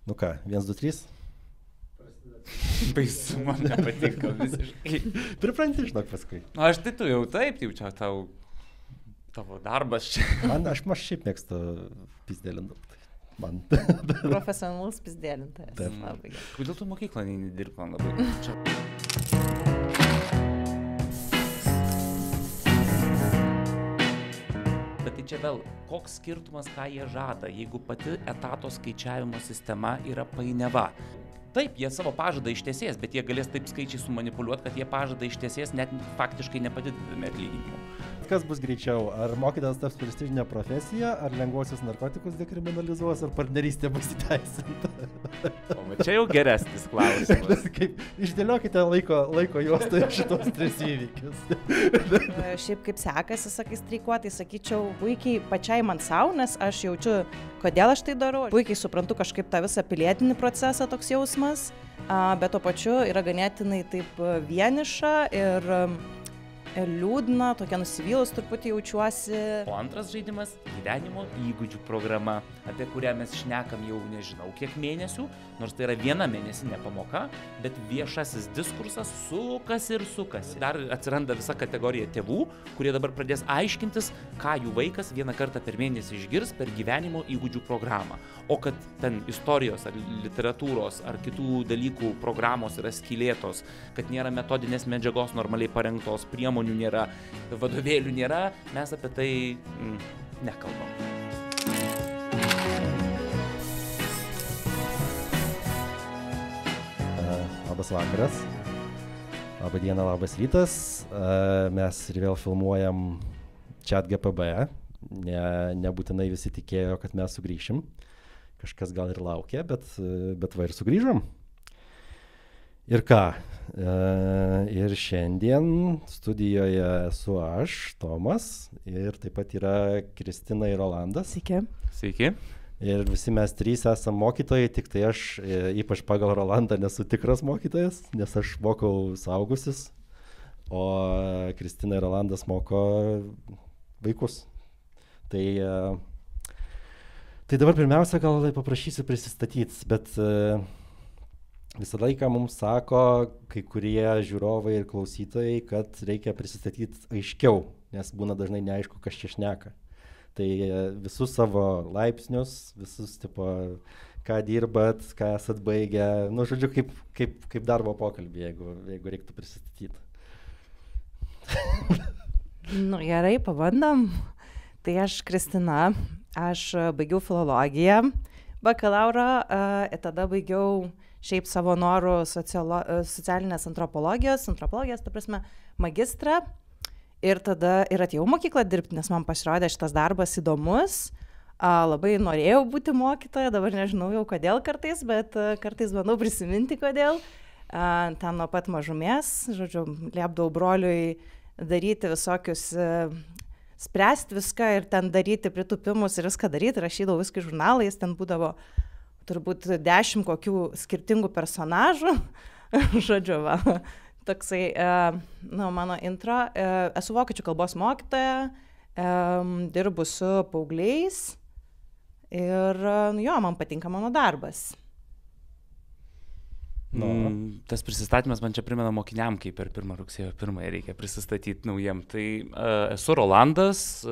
Nu ką, 1, 2, 3. Baisu, man nepatinka visiškai. Pripranti, žinok, paskui. Aš tai tu jau taip, jau čia tavo darbas čia. Aš šiaip mėgstu pizdelinti. Man. Profesionalus pizdėlintas. Taip. Kodėl tu mokyklą nedirbi, man labai čia. Bet tai čia vėl, koks skirtumas, ką jie žada, jeigu pati etato skaičiavimo sistema yra painiava. Taip, jie savo pažadą ištesės, bet jie galės taip skaičiai sumanipuliuoti, kad jie pažadą ištesės net faktiškai nepadidinami atlyginimų. Kas bus greičiau, ar mokytojas taps prestižinė profesija, ar lengvuosius narkotikus dekriminalizuos, ar partnerystė bus įteisinta? O čia jau geresnis klausimas. Kaip, išdėliokite laiko juostą šitos 3 įvykius. Šiaip kaip sekasi, sakai, streikuoti, sakyčiau, puikiai pačiai man savo, nes aš jaučiu, kodėl aš tai darau. Puikiai suprantu kažkaip tą visą pilietinį procesą, toks jausmas, bet tuo pačiu yra ganėtinai taip vieniša ir liūdna, tokia nusivylus truputį jaučiuosi. O antras žaidimas – gyvenimo įgūdžių programa, apie kurią mes šnekam jau nežinau kiek mėnesių, nors tai yra 1 mėnesinė pamoka, bet viešasis diskursas sukasi ir sukasi. Dar atsiranda visa kategorija tėvų, kurie dabar pradės aiškintis, ką jų vaikas 1 kartą per mėnesį išgirs per gyvenimo įgūdžių programą. O kad ten istorijos ar literatūros ar kitų dalykų programos yra skylėtos, kad nėra metodinės medžiagos normaliai parengtos, priemonių nėra, vadovėlių nėra, mes apie tai nekalbam. Labas vakaras, labą dieną, labas rytas. Mes ir vėl filmuojam ChatGPB. Nebūtinai visi tikėjo, kad mes sugrįšim. Kažkas gal ir laukė, bet va ir sugrįžom. Ir ką? Ir šiandien studijoje esu aš, Tomas, ir taip pat yra Kristina ir Rolandas. Sveiki. Sveiki. Ir visi mes 3 esam mokytojai, tik tai aš, ypač pagal Rolandą, nesu tikras mokytojas, nes aš mokau suaugusius, o Kristina ir Rolandas moko vaikus. Tai dabar pirmiausia gal paprašysiu prisistatyti, bet visą laiką mums sako kai kurie žiūrovai ir klausytojai, kad reikia prisistatyti aiškiau, nes būna dažnai neaišku, kas čia šneka. Tai visus savo laipsnius, visus, tipo, ką dirbat, ką esat baigę, nu, žodžiu, kaip darbo pokalbį, jeigu reiktų prisistatyti. Nu, gerai, pabandom. Tai aš Kristina, aš baigiau filologiją, bakalaurą, tada baigiau šiaip savo norų socialinės antropologijos, ta prasme, magistrą. Ir tada ir atėjau mokyklą dirbti, nes man pasirodė šitas darbas įdomus. Labai norėjau būti mokytoja, dabar nežinau jau kodėl kartais, bet kartais bandau prisiminti kodėl. Ten nuo pat mažumės, žodžiu, liepdavau broliui daryti visokius, spręsti viską ir ten daryti pritupimus ir viską daryti, rašydavau viską žurnalais, ten būdavo turbūt 10 kokių skirtingų personažų, žodžiu, va. Toksai, mano intro, esu vokiečių kalbos mokytoja, dirbu su paaugliais ir, man patinka mano darbas. Tas prisistatymas man čia primena mokiniam, kaip per 1 rugsėjo 1 reikia prisistatyti naujiem. Tai esu Rolandas,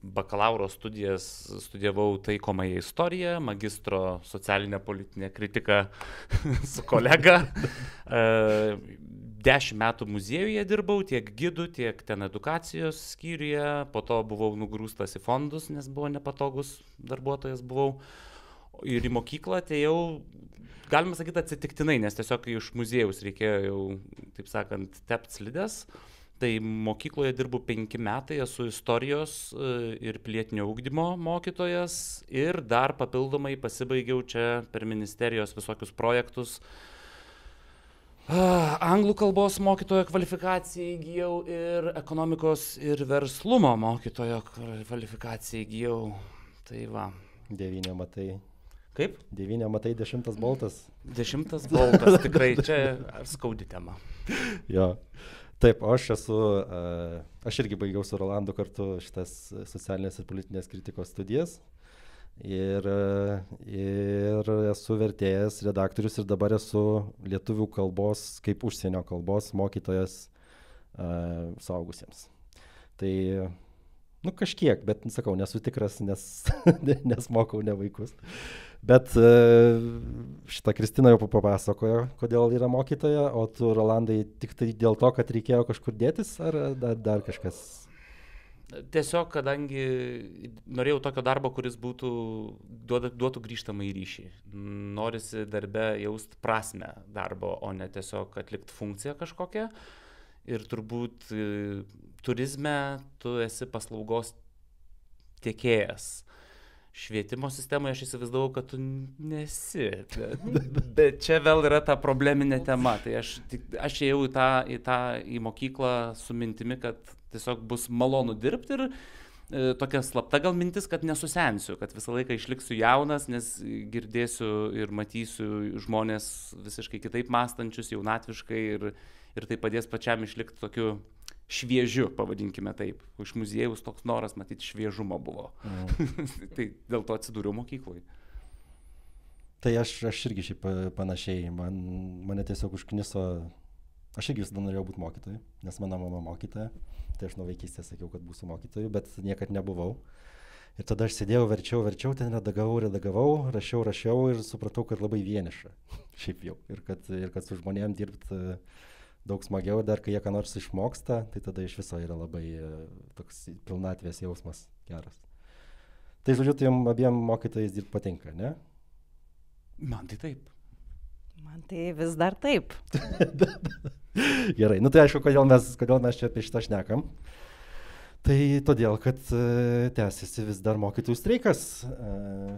bakalauro studijas studijavau taikomąją istoriją, magistro socialinę politinę kritiką su kolega. 10 metų muziejuje dirbau, tiek gidų, tiek ten edukacijos skyriuje, po to buvau nugrūstas į fondus, nes buvo nepatogus darbuotojas buvau. Ir į mokyklą atėjau, galima sakyti, atsitiktinai, nes tiesiog iš muziejaus reikėjo jau, taip sakant, tept slides. Tai mokykloje dirbu 5 metai, esu istorijos ir pilietinio ugdymo mokytojas ir dar papildomai pasibaigiau čia per ministerijos visokius projektus. Anglų kalbos mokytojo kvalifikaciją įgijau ir ekonomikos ir verslumo mokytojo kvalifikaciją įgijau. Tai va. 9 matai. Kaip? 9 matai, 10 boltas. 10 boltas, tikrai čia skaudi tema. Jo. Taip, aš irgi baigiau su Rolandu kartu šitas socialinės ir politinės kritikos studijas. ir esu vertėjas, redaktorius ir dabar esu lietuvių kalbos kaip užsienio kalbos mokytojas suaugusiems. Tai, kažkiek, bet, sakau, nesu tikras, nes mokau ne vaikus. Bet šitą Kristina jau papasakojo, kodėl yra mokytoja, o tu, Rolandai, tik tai dėl to, kad reikėjo kažkur dėtis, ar dar kažkas? Tiesiog, kadangi norėjau tokio darbo, kuris duotų grįžtamą į ryšį. Norisi darbe jausti prasmę darbo, o ne tiesiog atlikti funkciją kažkokią. Ir turbūt turizme tu esi paslaugos tiekėjas. Švietimo sistemoje aš įsivaizdavau, kad tu nesi. Bet čia vėl yra ta probleminė tema. Tai aš ėjau į mokyklą su mintimi, kad tiesiog bus malonu dirbti ir tokia slapta gal mintis, kad nesusensiu, kad visą laiką išliksiu jaunas, nes girdėsiu ir matysiu žmonės visiškai kitaip mąstančius, jaunatviškai ir tai padės pačiam išlikti tokiu šviežiu, pavadinkime taip. Iš muziejaus toks noras matyti šviežumo buvo. Tai dėl to atsidūriau mokykloje. Tai aš irgi šiaip panašiai. Mane tiesiog užkniso. Aš irgi visada norėjau būti mokytoju, nes mano mama mokytoja. Tai aš nuo vaikystės sakiau, kad būsiu mokytoju, bet niekad nebuvau. Ir tada aš sėdėjau, verčiau, ten redagavau, rašiau ir supratau, kad labai vieniša. Šiaip jau. Ir kad su žmonėm dirbti daug smagiau, dar kai jie ką nors išmoksta, tai tada iš viso yra labai toks pilnatvės jausmas geras. Tai žodžiu, tai jums abiem mokytojais dirbti patinka, ne? Man tai taip. Man tai vis dar taip. Gerai, tai aišku, kodėl mes čia apie šitą šnekam. Tai todėl, kad tęsiasi vis dar mokytojų streikas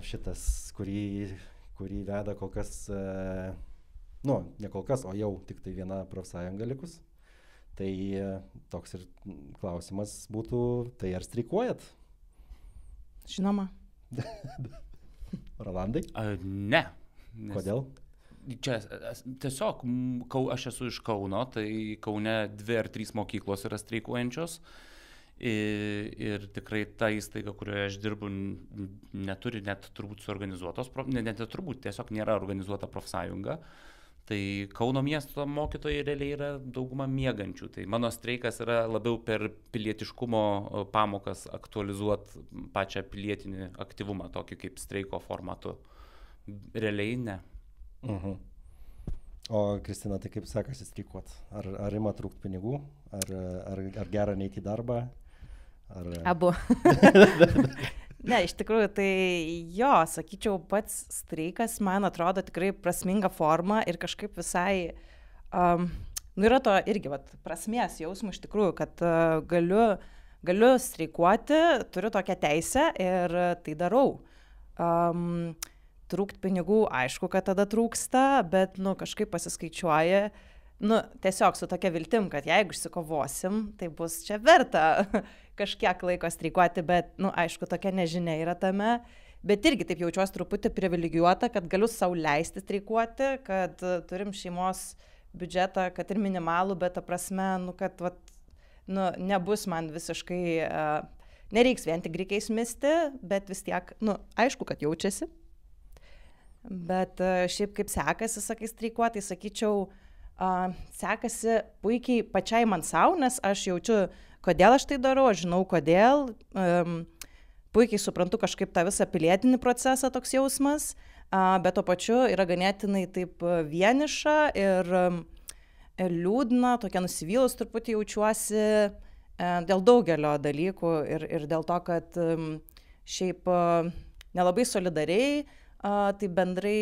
šitas, kurį veda kol kas... ne kol kas, o jau tik tai viena profsąjunga likus. Tai toks ir klausimas būtų, tai ar streikuojat? Žinoma. Rolandai? Ne. Kodėl? Čia tiesiog, aš esu iš Kauno, tai Kaune 2 ar 3 mokyklos yra streikuojančios. Ir tikrai ta įstaiga, kurioje aš dirbu, neturi net turbūt suorganizuotos, tiesiog nėra organizuota profsąjunga. Tai Kauno miesto mokytojai realiai yra dauguma miegančių. Tai mano streikas yra labiau per pilietiškumo pamokas aktualizuoti pačią pilietinį aktyvumą, tokį kaip streiko formatu. Realiai ne. O Kristina, tai kaip sekasi streikuoti? Ar ima trūkti pinigų? Ar gera neiti į darbą? Abu. Ne, iš tikrųjų, tai jo, sakyčiau, pats streikas man atrodo tikrai prasminga forma ir kažkaip visai, yra to irgi prasmės jausmų iš tikrųjų, kad galiu streikuoti, turiu tokią teisę ir tai darau. Trūkt pinigų, aišku, kad tada trūksta, bet kažkaip pasiskaičiuoja, tiesiog su tokia viltim, kad jeigu išsikovosim, tai bus čia verta kažkiek laiko streikuoti, bet, aišku, tokia nežinia yra tame, bet irgi taip jaučiuosi truputį privilegijuota, kad galiu sau leisti streikuoti, kad turim šeimos biudžetą, kad ir minimalų, bet ta prasme, kad nebus man visiškai, nereiks vien tik reikiais misti, bet vis tiek, aišku, kad jaučiasi, bet šiaip kaip sekasi, sakai, streikuoti, tai sakyčiau, sekasi puikiai pačiai man savo, nes aš jaučiu, kodėl aš tai darau, aš žinau kodėl, puikiai suprantu kažkaip tą visą pilietinį procesą toks jausmas, bet to pačiu yra ganėtinai taip vieniša ir liūdna, tokia nusivylus truputį jaučiuosi dėl daugelio dalykų ir dėl to, kad šiaip nelabai solidariai, tai bendrai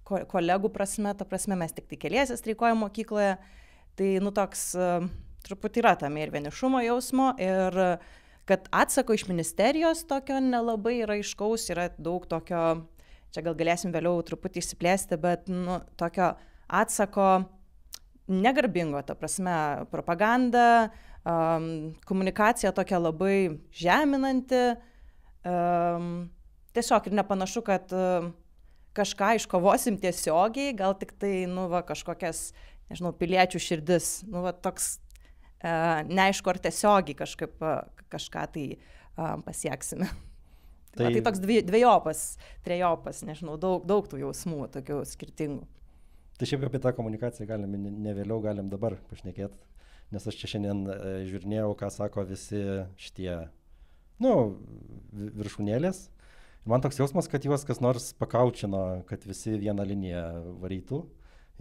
kolegų prasme, ta prasme mes tik tai keliese streikuojam mokykloje, tai toks truputį yra tame ir vienišumo jausmo ir kad atsako iš ministerijos tokio nelabai yra aiškaus, yra daug tokio, čia gal galėsim vėliau truputį išsiplėsti, bet tokio atsako negarbingo, ta prasme propaganda, komunikacija tokia labai žeminanti, tiesiog ir nepanašu, kad kažką iškovosim tiesiogiai, gal tik tai, kažkokias, nežinau, piliečių širdis, toks neaišku, ar tiesiogiai kažką tai pasieksime. Tai toks dvejopas, trejopas, nežinau, daug tų jausmų, tokių skirtingų. Tai šiaip apie tą komunikaciją galim, ne vėliau galim dabar pašnekėti, nes aš čia šiandien žiūrinėjau, ką sako visi šitie, viršūnėlės. Ir man toks jausmas, kad juos kas nors pakaučino, kad visi vieną liniją varytų.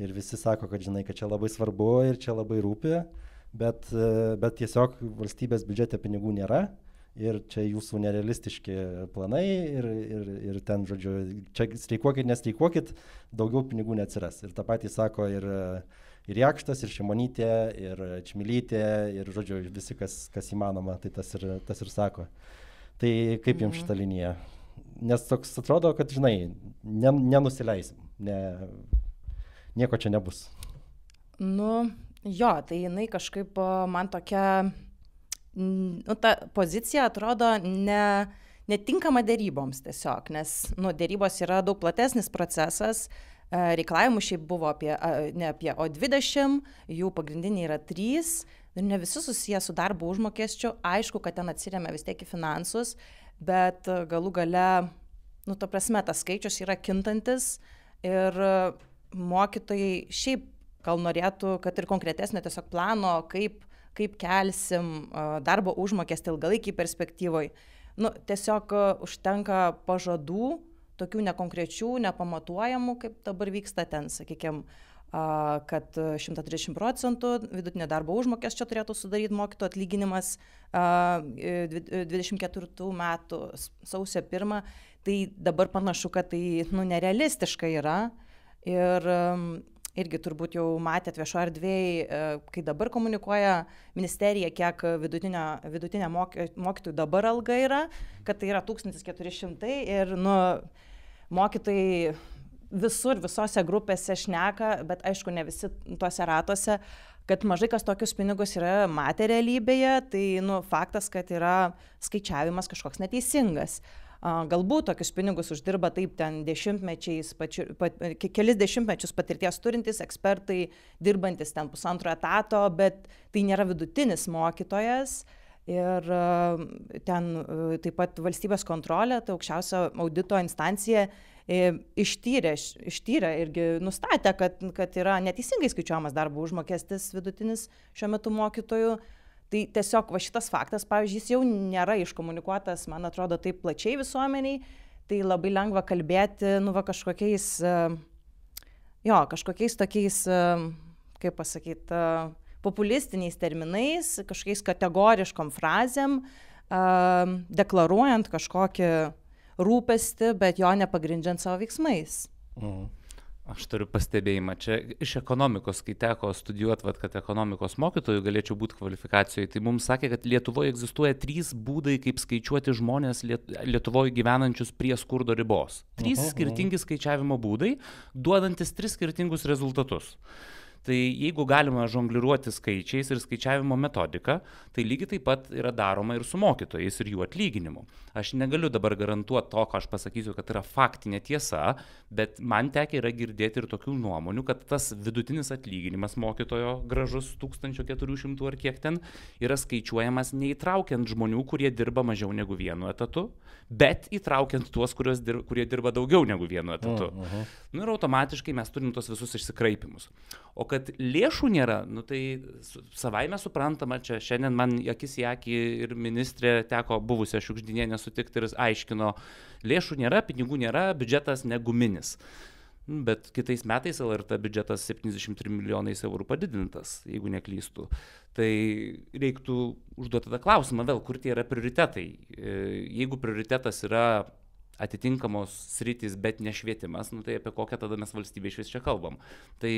Ir visi sako, kad žinai, kad čia labai svarbu ir čia labai rūpi, bet tiesiog valstybės biudžete pinigų nėra. Ir čia jūsų nerealistiški planai ir ten, žodžiu, čia streikuokit, nestreikuokit, daugiau pinigų neatsiras. Ir tą patį sako ir Jakštas, ir Šimonytė, ir Čmilytė, ir, žodžiu, visi, kas įmanoma, tai tas ir sako. Tai kaip jums šitą liniją? Nes toks atrodo, kad, žinai, nenusileisim, nieko čia nebus. Jo, tai jinai kažkaip man tokia... ta pozicija atrodo netinkama deryboms tiesiog, nes derybos yra daug platesnis procesas, reikalavimų šiaip buvo ne apie, o 20, jų pagrindiniai yra 3, ir ne visi susiję su darbo užmokesčiu, aišku, kad ten atsiremia vis tiek į finansus, bet galų gale, ta prasme, tas skaičius yra kintantis ir mokytojai šiaip gal norėtų, kad ir konkretesnio tiesiog plano, kaip kelsim darbo užmokestį ilgalaikiai perspektyvoj. Tiesiog užtenka pažadų, tokių nekonkrečių, nepamatuojamų, kaip dabar vyksta ten, sakykime, kad 130% vidutinio darbo užmokesčio turėtų sudaryti mokytojų atlyginimas 24 metų sausio 1. Tai dabar panašu, kad tai nerealistiška yra. Ir irgi turbūt jau matėt viešo erdvėje, kai dabar komunikuoja ministerija, kiek vidutinė mokytojų dabar alga yra, kad tai yra 1400 ir mokytojai visose grupėse šneka, bet aišku ne visi tuose ratuose, kad mažai kas tokius pinigus yra matę realybėje, tai faktas, kad yra skaičiavimas kažkoks neteisingas. Galbūt tokius pinigus uždirba taip ten kelis dešimtmečius patirties turintys ekspertai, dirbantis ten 1,5 etato, bet tai nėra vidutinis mokytojas. Ir ten taip pat valstybės kontrolė, tai aukščiausia audito instancija ištyrė irgi nustatė, kad yra neteisingai skaičiuojamas darbo užmokestis vidutinis šiuo metu mokytojų. Tai tiesiog šitas faktas, pavyzdžiui, jis jau nėra iškomunikuotas, man atrodo, taip plačiai visuomeniai, tai labai lengva kalbėti, kažkokiais tokiais, kaip pasakyti, populistiniais terminais, kažkokiais kategoriškom frazėm, deklaruojant kažkokį rūpestį, bet jo nepagrindžiant savo veiksmais. Aš turiu pastebėjimą, čia iš ekonomikos, kai teko studijuoti, kad ekonomikos mokytojų galėčiau būti kvalifikacijoje, tai mums sakė, kad Lietuvoje egzistuoja 3 būdai, kaip skaičiuoti žmonės Lietuvoje gyvenančius prie skurdo ribos. 3 skirtingi skaičiavimo būdai, duodantis 3 skirtingus rezultatus. Tai jeigu galima žongliruoti skaičiais ir skaičiavimo metodiką, tai lygiai taip pat yra daroma ir su mokytojais ir jų atlyginimu. Aš negaliu dabar garantuoti to, ką aš pasakysiu, kad yra faktinė tiesa, bet man tekia yra girdėti ir tokių nuomonių, kad tas vidutinis atlyginimas mokytojo gražus 1400 ar kiek ten yra skaičiuojamas neįtraukiant žmonių, kurie dirba mažiau negu 1 etatu, bet įtraukiant tuos, kurie dirba daugiau negu 1 etatu. Ir automatiškai mes turim tos visus išsikraipimus. O kad lėšų nėra, tai savaime suprantama, čia šiandien man akis į akį ir ministrė teko buvusią Šiukšdinienę sutikti ir aiškino, lėšų nėra, pinigų nėra, biudžetas neguminis. Bet kitais metais LRT biudžetas 73 milijonais eurų padidintas, jeigu neklystu. Tai reiktų užduoti tada klausimą vėl, kur tie yra prioritetai. Jeigu prioritetas yra atitinkamos sritys, bet ne švietimas, tai apie kokią tada mes valstybę iš vis čia kalbam. Tai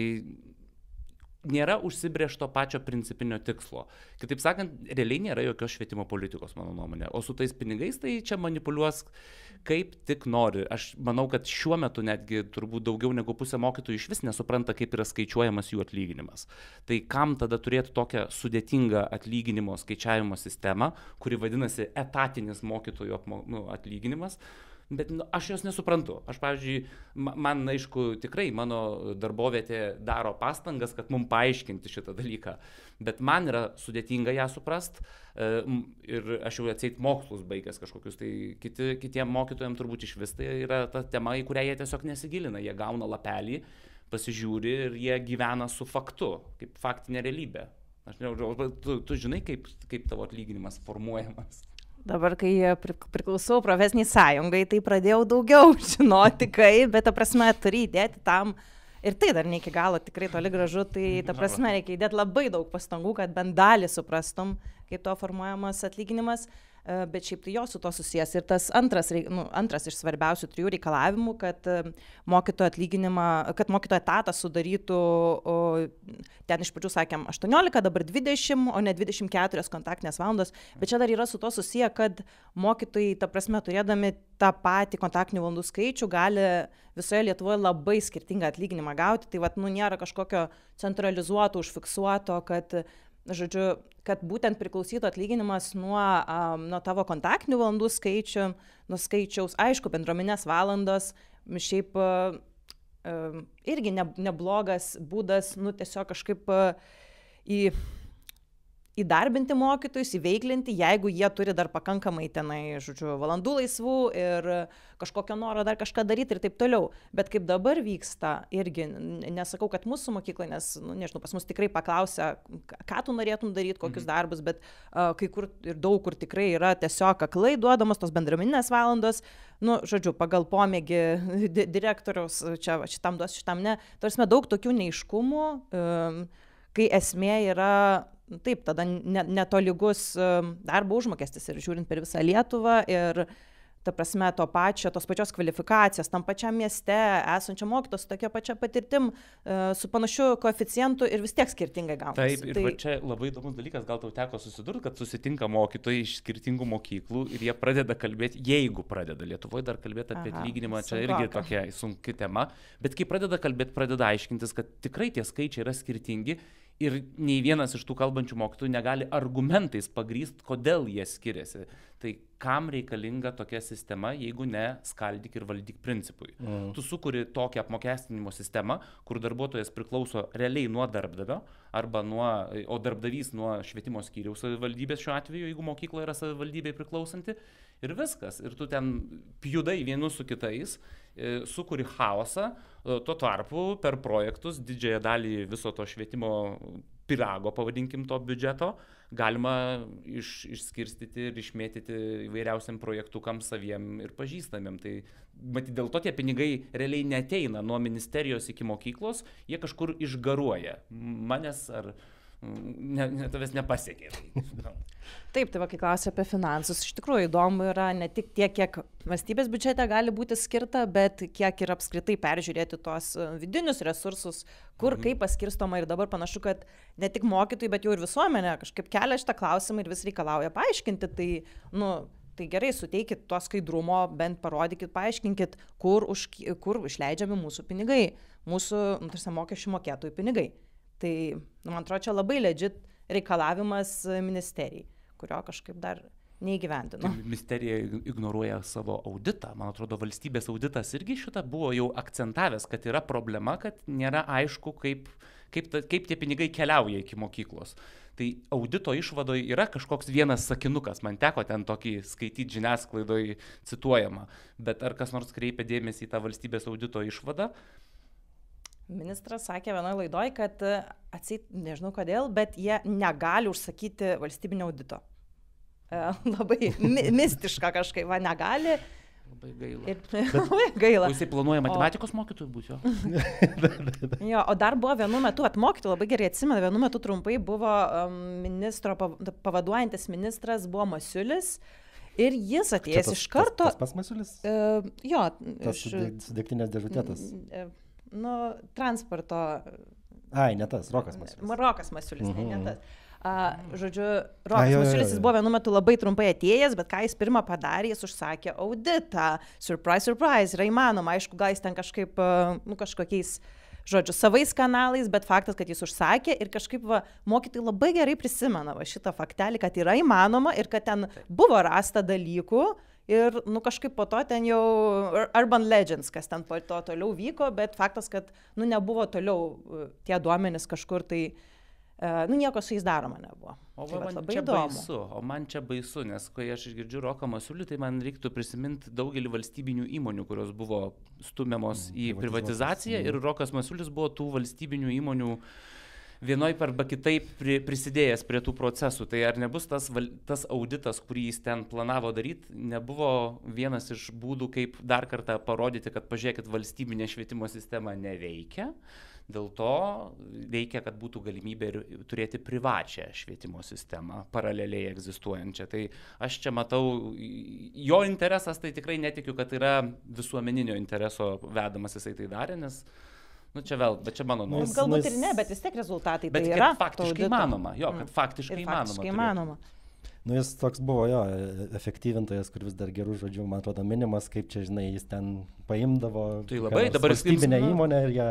nėra užsibrėžto pačio principinio tikslo. Kitaip sakant, realiai nėra jokios švietimo politikos, mano nuomonė. O su tais pinigais tai čia manipuliuos kaip tik nori. Aš manau, kad šiuo metu netgi turbūt daugiau negu pusė mokytojų iš vis nesupranta, kaip yra skaičiuojamas jų atlyginimas. Tai kam tada turėti tokią sudėtingą atlyginimo skaičiavimo sistemą, kuri vadinasi etatinis mokytojų atlyginimas, Bet aš jos nesuprantu. Aš, pavyzdžiui, man, aišku, tikrai mano darbovietė daro pastangas, kad mums paaiškinti šitą dalyką. Bet man yra sudėtinga ją suprast ir aš jau atseit mokslus baigęs kažkokius, tai kitiem mokytojams turbūt iš vis tai yra ta tema, į kurią jie tiesiog nesigilina. Jie gauna lapelį, pasižiūri ir jie gyvena su faktu, kaip faktinė realybė. Aš nežinau, tu žinai, kaip tavo atlyginimas formuojamas? Dabar, kai priklausau profesiniai sąjungai, tai pradėjau daugiau žinoti, bet ta prasme turi įdėti tam, ir tai dar ne iki galo tikrai toli gražu, tai ta prasme reikia įdėti labai daug pastangų, kad bent dalį suprastum, kaip to formuojamas atlyginimas, bet šiaip tai jo su to susijęs. Ir tas antras iš svarbiausių 3 reikalavimų, kad mokytojo atlyginimą, kad mokytojo etatą sudarytų, ten iš pradžių sakėm 18, dabar 20, o ne 24 kontaktinės valandos, bet čia dar yra su to susiję, kad mokytojai, ta prasme, turėdami tą patį kontaktinių valandų skaičių, gali visoje Lietuvoje labai skirtingą atlyginimą gauti, tai nėra kažkokio centralizuoto, užfiksuoto, kad žodžiu, kad būtent priklausytų atlyginimas nuo tavo kontaktinių valandų skaičiaus, aišku, bendruomenės valandos, šiaip irgi neblogas būdas, tiesiog kažkaip įdarbinti mokytojus, įveiklinti, jeigu jie turi dar pakankamai tenai, žodžiu, valandų laisvų ir kažkokio noro dar kažką daryti ir taip toliau. Bet kaip dabar vyksta, irgi nesakau, kad mūsų mokykla, nes, nežinau, pas mus tikrai paklausia, ką tu norėtum daryti, kokius darbus, bet kai kur ir daug kur tikrai yra tiesiog aklai duodamos tos bendruomeninės valandos, žodžiu, pagal pomėgį direktoriaus, čia šitam duos, šitam ne. Tarsi daug tokių neaiškumų, kai esmė yra taip, tada netolygus darbo užmokestis ir žiūrint per visą Lietuvą ir ta prasme tos pačios kvalifikacijos, tam pačiam mieste esančio mokytojo su tokia pačia patirtim, su panašiu koeficientu ir vis tiek skirtingai gaunasi. Taip, ir čia labai įdomus dalykas, gal tau teko susidurti, kad susitinka mokytojai iš skirtingų mokyklų ir jie pradeda kalbėti, jeigu pradeda Lietuvoje dar kalbėti apie atlyginimą, čia irgi tokia sunki tema, bet kai pradeda kalbėti, pradeda aiškintis, kad tikrai tie skaičiai yra skirtingi. Ir nei vienas iš tų kalbančių mokytojų negali argumentais pagrįsti, kodėl jie skiriasi. Tai kam reikalinga tokia sistema, jeigu ne skaldyk ir valdyk principui. Tu sukuri tokią apmokestinimo sistemą, kur darbuotojas priklauso realiai nuo darbdavio, o darbdavys nuo švietimo skyriaus savivaldybės šiuo atveju, jeigu mokykla yra savivaldybei priklausanti. Ir viskas. Ir tu ten pjudai vienus su kitais, sukuri chaosą, tuo tarpu per projektus didžiąją dalį viso to švietimo pyrago, pavadinkim to biudžeto, galima išskirstyti ir išmėtyti įvairiausiam projektukam saviem ir pažįstamiem. Tai matyt, dėl to tie pinigai realiai neateina nuo ministerijos iki mokyklos, jie kažkur išgaruoja. Manęs ar tavęs nepasiekė. Taip, tai kai klausia apie finansus, iš tikrųjų įdomu yra ne tik tiek, kiek valstybės biudžete gali būti skirta, bet kiek ir apskritai peržiūrėti tuos vidinius resursus, kur kaip paskirstoma ir dabar panašu, kad ne tik mokytojai, bet jau ir visuomenė kažkaip kelia šitą klausimą ir vis reikalauja paaiškinti, tai gerai, suteikit to skaidrumo, bent parodykit, paaiškinkit, kur išleidžiami mūsų pinigai, mūsų mokesčių mokėtojų pinigai. Tai, man atrodo, čia labai legit reikalavimas ministerijai, kurio kažkaip dar neįgyvendino. Tai ministerija ignoruoja savo auditą. Man atrodo, valstybės auditas irgi šitą buvo jau akcentavęs, kad yra problema, kad nėra aišku, kaip tie pinigai keliauja iki mokyklos. Tai audito išvadoje yra kažkoks vienas sakinukas, man teko ten tokį skaityti žiniasklaidoje cituojama, bet ar kas nors kreipia dėmesį į tą valstybės audito išvadą? Ministras sakė vienoje laidoje, kad nežinau kodėl, bet jie negali užsakyti valstybinio audito. Labai mistiška kažkaip, negali. Labai gaila. Labai gaila. O jisai planuoja matematikos mokytojų būti jo? Jo, o dar buvo vienu metu atmokyti, labai gerai atsimenu, vienu metu trumpai buvo ministro pavaduojantis ministras, buvo Masiulis. Ir jis atėjęs iš karto... Tas pas Masiulis? Jo. Tas degtinės dėžutėtas. Transporto... Ne tas, Rokas Masiulis. Rokas Masiulis, ne tas. Žodžiu, Rokas Masiulis, jis buvo vienu metu labai trumpai atėjęs, bet ką jis pirmą padarė, jis užsakė auditą. Surprise, surprise, yra įmanoma. Aišku, gal jis ten kažkaip, kažkokiais, žodžiu, savais kanalais, bet faktas, kad jis užsakė ir kažkaip mokytojai labai gerai prisimena šitą faktelį, kad yra įmanoma ir kad ten buvo rasta dalykų Ir, nu, kažkaip po to ten jau Urban Legends, kas ten po to toliau vyko, bet faktas, kad, nu, nebuvo toliau tie duomenys kažkur, tai, nu, nieko su jais daroma nebuvo. O Tai man labai čia įdomu. baisu, man čia baisu, nes kai aš išgirdžiu Roką Masiulį, tai man reiktų prisiminti daugelį valstybinių įmonių, kurios buvo stumiamos į privatizaciją ir Rokas Masiulis buvo tų valstybinių įmonių vienoj arba kitaip prisidėjęs prie tų procesų. Tai ar nebus tas auditas, kurį jis ten planavo daryti, nebuvo vienas iš būdų, kaip dar kartą parodyti, kad pažiūrėkit, valstybinė švietimo sistema neveikia. Dėl to reikia, kad būtų galimybė ir turėti privačią švietimo sistemą, paraleliai egzistuojančią. Tai aš čia matau, jo interesas, tai tikrai netikiu, kad yra visuomeninio intereso vedamas jisai tai darė, nes, nu čia vėl, bet čia mano nuomonė. Galbūt ir ne, bet vis tiek rezultatai bet tai yra. Bet faktiškai įmanoma, jo, kad faktiškai įmanoma. Nu, jis toks buvo, jo, efektyvintojas, kur vis dar gerų žodžių, man atrodo, minimas, kaip čia, žinai, jis ten paimdavo tai labai, dabar valstybinę įmonę ir ją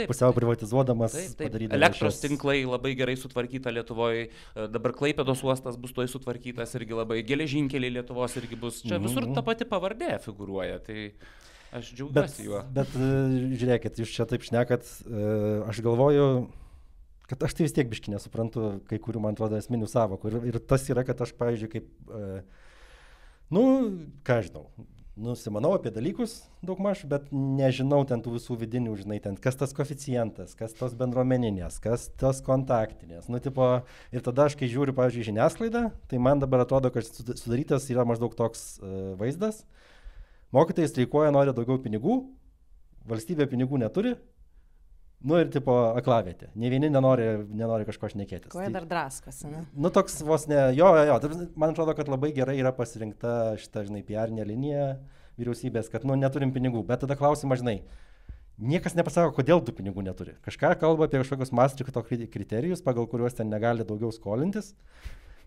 pusiau privatizuodamas padarydavo. Elektros tinklai labai gerai sutvarkyta Lietuvoje, dabar Klaipėdos uostas bus toj sutvarkytas irgi labai, geležinkeliai Lietuvos irgi bus, čia visur ta pati pavardė figūruoja, tai aš džiaugiuosi juo. Bet žiūrėkit, jūs čia taip šnekat, aš galvoju, kad aš tai vis tiek biškį nesuprantu kai kurių, man atrodo, esminių sąvokų. Ir tas yra, kad aš, pavyzdžiui, kaip, nu, ką žinau, nusimanau apie dalykus daugmaž, bet nežinau ten tų visų vidinių, žinai, ten, kas tas koeficientas, kas tos bendruomeninės, kas tos kontaktinės. Nu, tipo, ir tada aš, kai žiūriu, pavyzdžiui, žiniasklaidą, tai man dabar atrodo, kad sudarytas yra maždaug toks vaizdas. Mokytojai streikuoja, nori daugiau pinigų, valstybė pinigų neturi. Nu ir tipo aklavietė. Nė vieni nenori kažko šnekėtis. Koja dar draskas, ne? Nu toks vos ne, jo. Man atrodo, kad labai gerai yra pasirinkta šita, žinai, PR-inė linija vyriausybės, kad, nu, neturim pinigų. Bet tada klausimas, žinai, niekas nepasako, kodėl tų pinigų neturi. Kažką kalba apie kažkokius Maastrichto kriterijus, pagal kuriuos ten negali daugiau skolintis.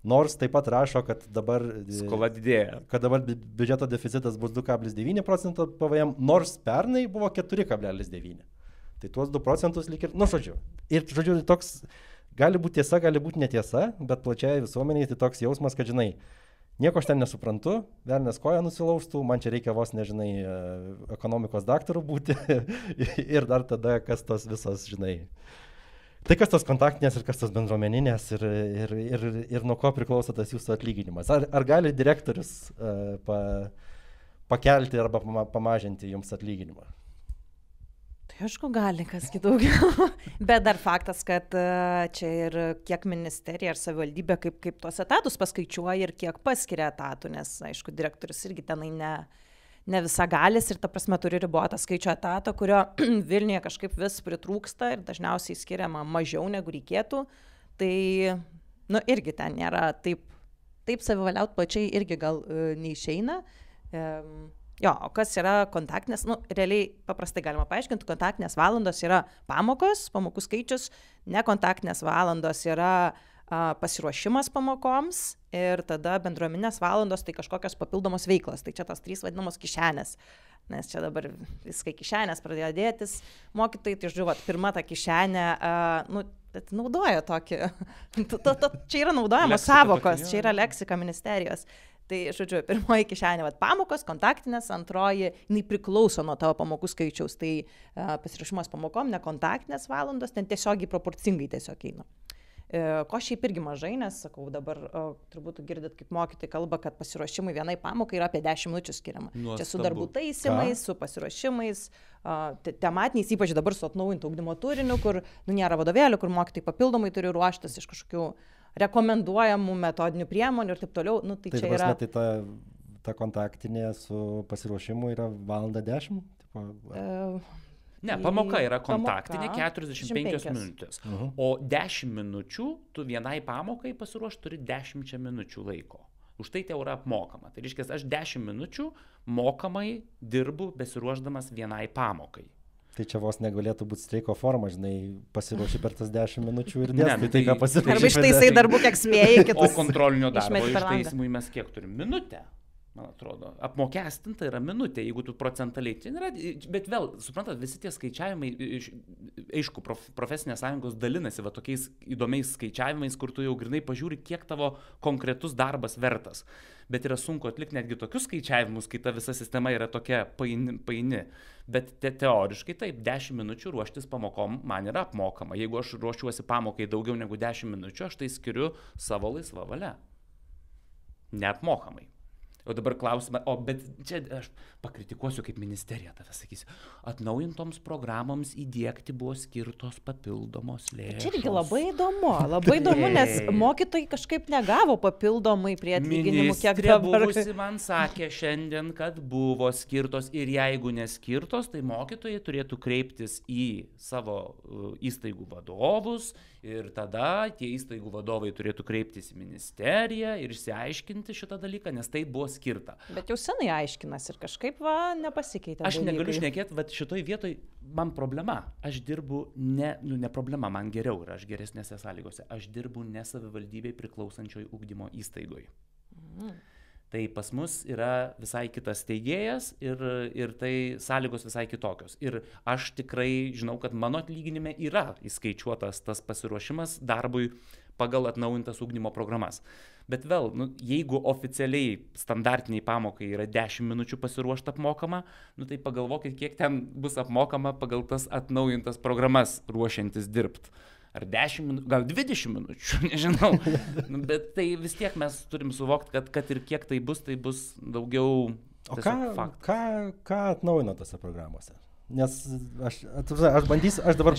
Nors taip pat rašo, kad dabar skola didėja. Kad dabar biudžeto deficitas bus 2,9% PVM, nors pernai buvo 4,9%. Tai tuos 2% lyg ir, nu, žodžiu. Ir, žodžiu, toks gali būti tiesa, gali būti netiesa, bet plačiai visuomeniai tai toks jausmas, kad, žinai, nieko aš ten nesuprantu, velnias koja nusilaustų, man čia reikia vos, nežinai, ekonomikos daktaru būti ir dar tada, kas tos visos, žinai, tai kas tos kontaktinės ir kas tos bendruomeninės ir nuo ko priklauso tas jūsų atlyginimas. Ar gali direktorius pakelti arba pamažinti jums atlyginimą? Tai aišku, gali kas daugiau. Bet dar faktas, kad čia ir kiek ministerija ar savivaldybė kaip tuos etatus paskaičiuoja ir kiek paskiria etatų, nes, aišku, direktorius irgi tenai ne visagalis ir ta prasme turi ribotą skaičių etato, kurio Vilniuje kažkaip vis pritrūksta ir dažniausiai skiriama mažiau negu reikėtų. Tai, nu, irgi ten nėra taip savivaliaut plačiai irgi gal neišeina. Jo, o kas yra kontaktinės, nu, realiai paprastai galima paaiškinti, kontaktinės valandos yra pamokos, pamokų skaičius, nekontaktinės valandos yra pasiruošimas pamokoms ir tada bendruomeninės valandos tai kažkokios papildomos veiklos, tai čia tos 3 vadinamos kišenės, nes čia dabar viskai kišenės pradėjo dėtis, mokytojai, tai žiūrėjau, pirma ta kišenė, nu, naudoja tokį, čia yra naudojamos savokos, čia yra leksika ministerijos. Tai, žodžiu, pirmoji kišenė, pamokos, kontaktinės, antroji, jinai priklauso nuo tavo pamokų skaičiaus, tai pasiruošimas pamokom, nekontaktinės valandos, ten tiesiogiai proporcingai tiesiog eina. Ko šiaip irgi mažai, nes, sakau, dabar turbūt girdit, kaip mokytojai kalba, kad pasiruošimai vienai pamokai yra apie 10 minučių skiriama. Nuostabu. Čia su darbų taisymais, su pasiruošimais, tematiniais, ypač dabar su atnaujintu ugdymo turiniu, kur nėra vadovėlių, kur mokytojai papildomai turi ruoštis iš kažkokių rekomenduojamų metodinių priemonių ir taip toliau. Nu, tai čia yra... Tai ta kontaktinė su pasiruošimu yra 1:10? Ne, pamoka yra kontaktinė 45 minutės. O 10 minučių tu vienai pamokai pasiruošti turi 10 minučių laiko. Už tai tau yra apmokama. Tai reiškia, aš 10 minučių mokamai dirbu besiruošdamas vienai pamokai. Tai čia vos negalėtų būti streiko forma, žinai, pasiruoši per tas 10 minučių ir dėskai tai, ką pasiruoši. Arba ištaisai darbų, kiek spėjai, kitus. O kontrolinio darbo ištaisymui mes kiek turim? Minutę. man atrodo. Apmokestinta yra minutė, jeigu tu procentaliai. Bet vėl, suprantat, visi tie skaičiavimai, aišku, profesinės sąjungos dalinasi va tokiais įdomiais skaičiavimais, kur tu jau grinai pažiūri, kiek tavo konkretus darbas vertas. Bet yra sunku atlikti netgi tokius skaičiavimus, kai ta visa sistema yra tokia paini. Bet teoriškai taip, 10 minučių ruoštis pamokom man yra apmokama. Jeigu aš ruošiuosi pamokai daugiau negu 10 minučių, aš tai skiriu savo laisvą valią. Neapmokamai. O dabar klausimą, bet čia aš pakritikuosiu kaip ministerija, tave sakysiu, atnaujintoms programoms įdiegti buvo skirtos papildomos lėšos. Čia irgi labai įdomu, nes mokytojai kažkaip negavo papildomai prie atlyginimų, kiek dabar. Ministrė buvusi man sakė šiandien, kad buvo skirtos ir jeigu neskirtos, tai mokytojai turėtų kreiptis į savo įstaigų vadovus ir tada tie įstaigų vadovai turėtų kreiptis į ministeriją ir išsiaiškinti šitą dalyką, nes tai buvo skirta. Bet jau senai aiškinas ir kažkaip nepasikeitė. Aš negaliu šnekėti, bet šitoj vietoj man problema. Aš dirbu ne problema, man geriau ir aš geresnėse sąlygose. Aš dirbu ne savivaldybei priklausančioj ugdymo įstaigoje. Tai pas mus yra visai kitas steigėjas ir tai sąlygos visai kitokios. Ir aš tikrai žinau, kad mano atlyginime yra įskaičiuotas tas pasiruošimas darbui pagal atnaujintas ugdymo programas. Bet vėl, jeigu oficialiai standartiniai pamokai yra 10 minučių pasiruošta apmokama, tai pagalvokit, kiek ten bus apmokama pagal tas atnaujintas programas ruošiantis dirbti. Ar 10 minučių, gal 20 minučių, nežinau. Bet tai vis tiek mes turim suvokti, kad ir kiek tai bus daugiau faktų. Ką atnaujino tose programuose? Nes aš bandysiu, aš dabar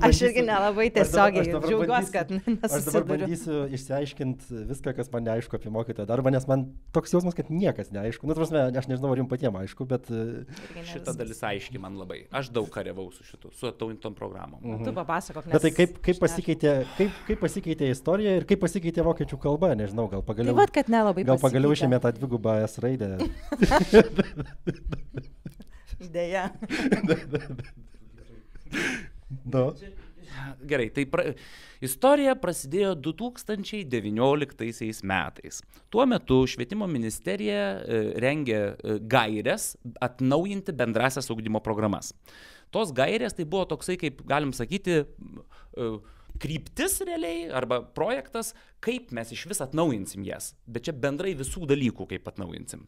Aš irgi nelabai tiesiogiai džiaugiuosi, kad nesusiduriu. Aš dabar bandysiu išsiaiškinti viską, kas man neaišku apie mokytojo darbą, nes man toks jausmas, kad niekas neaišku. Aš nežinau, ar jums patiems aišku, bet... Šita dalis aiški man labai. Aš daug kariavau su atnaujintom programom. Tu papasakok, nes... Bet tai kaip pasikeitė istorija ir kaip pasikeitė vokiečių kalba, nežinau, gal pagaliau... Tai vat, kad nelabai pasikeitė. Gal pagaliau išėmė tą dvigubą S raidę. Deja. Gerai, tai istorija prasidėjo 2019 metais. Tuo metu švietimo ministerija rengė gaires atnaujinti bendrasias ugdymo programas. Tos gairės tai buvo toksai, kaip galim sakyti, kryptis realiai arba projektas, kaip mes iš vis atnaujinsim jas. Bet čia bendrai visų dalykų, kaip atnaujinsim.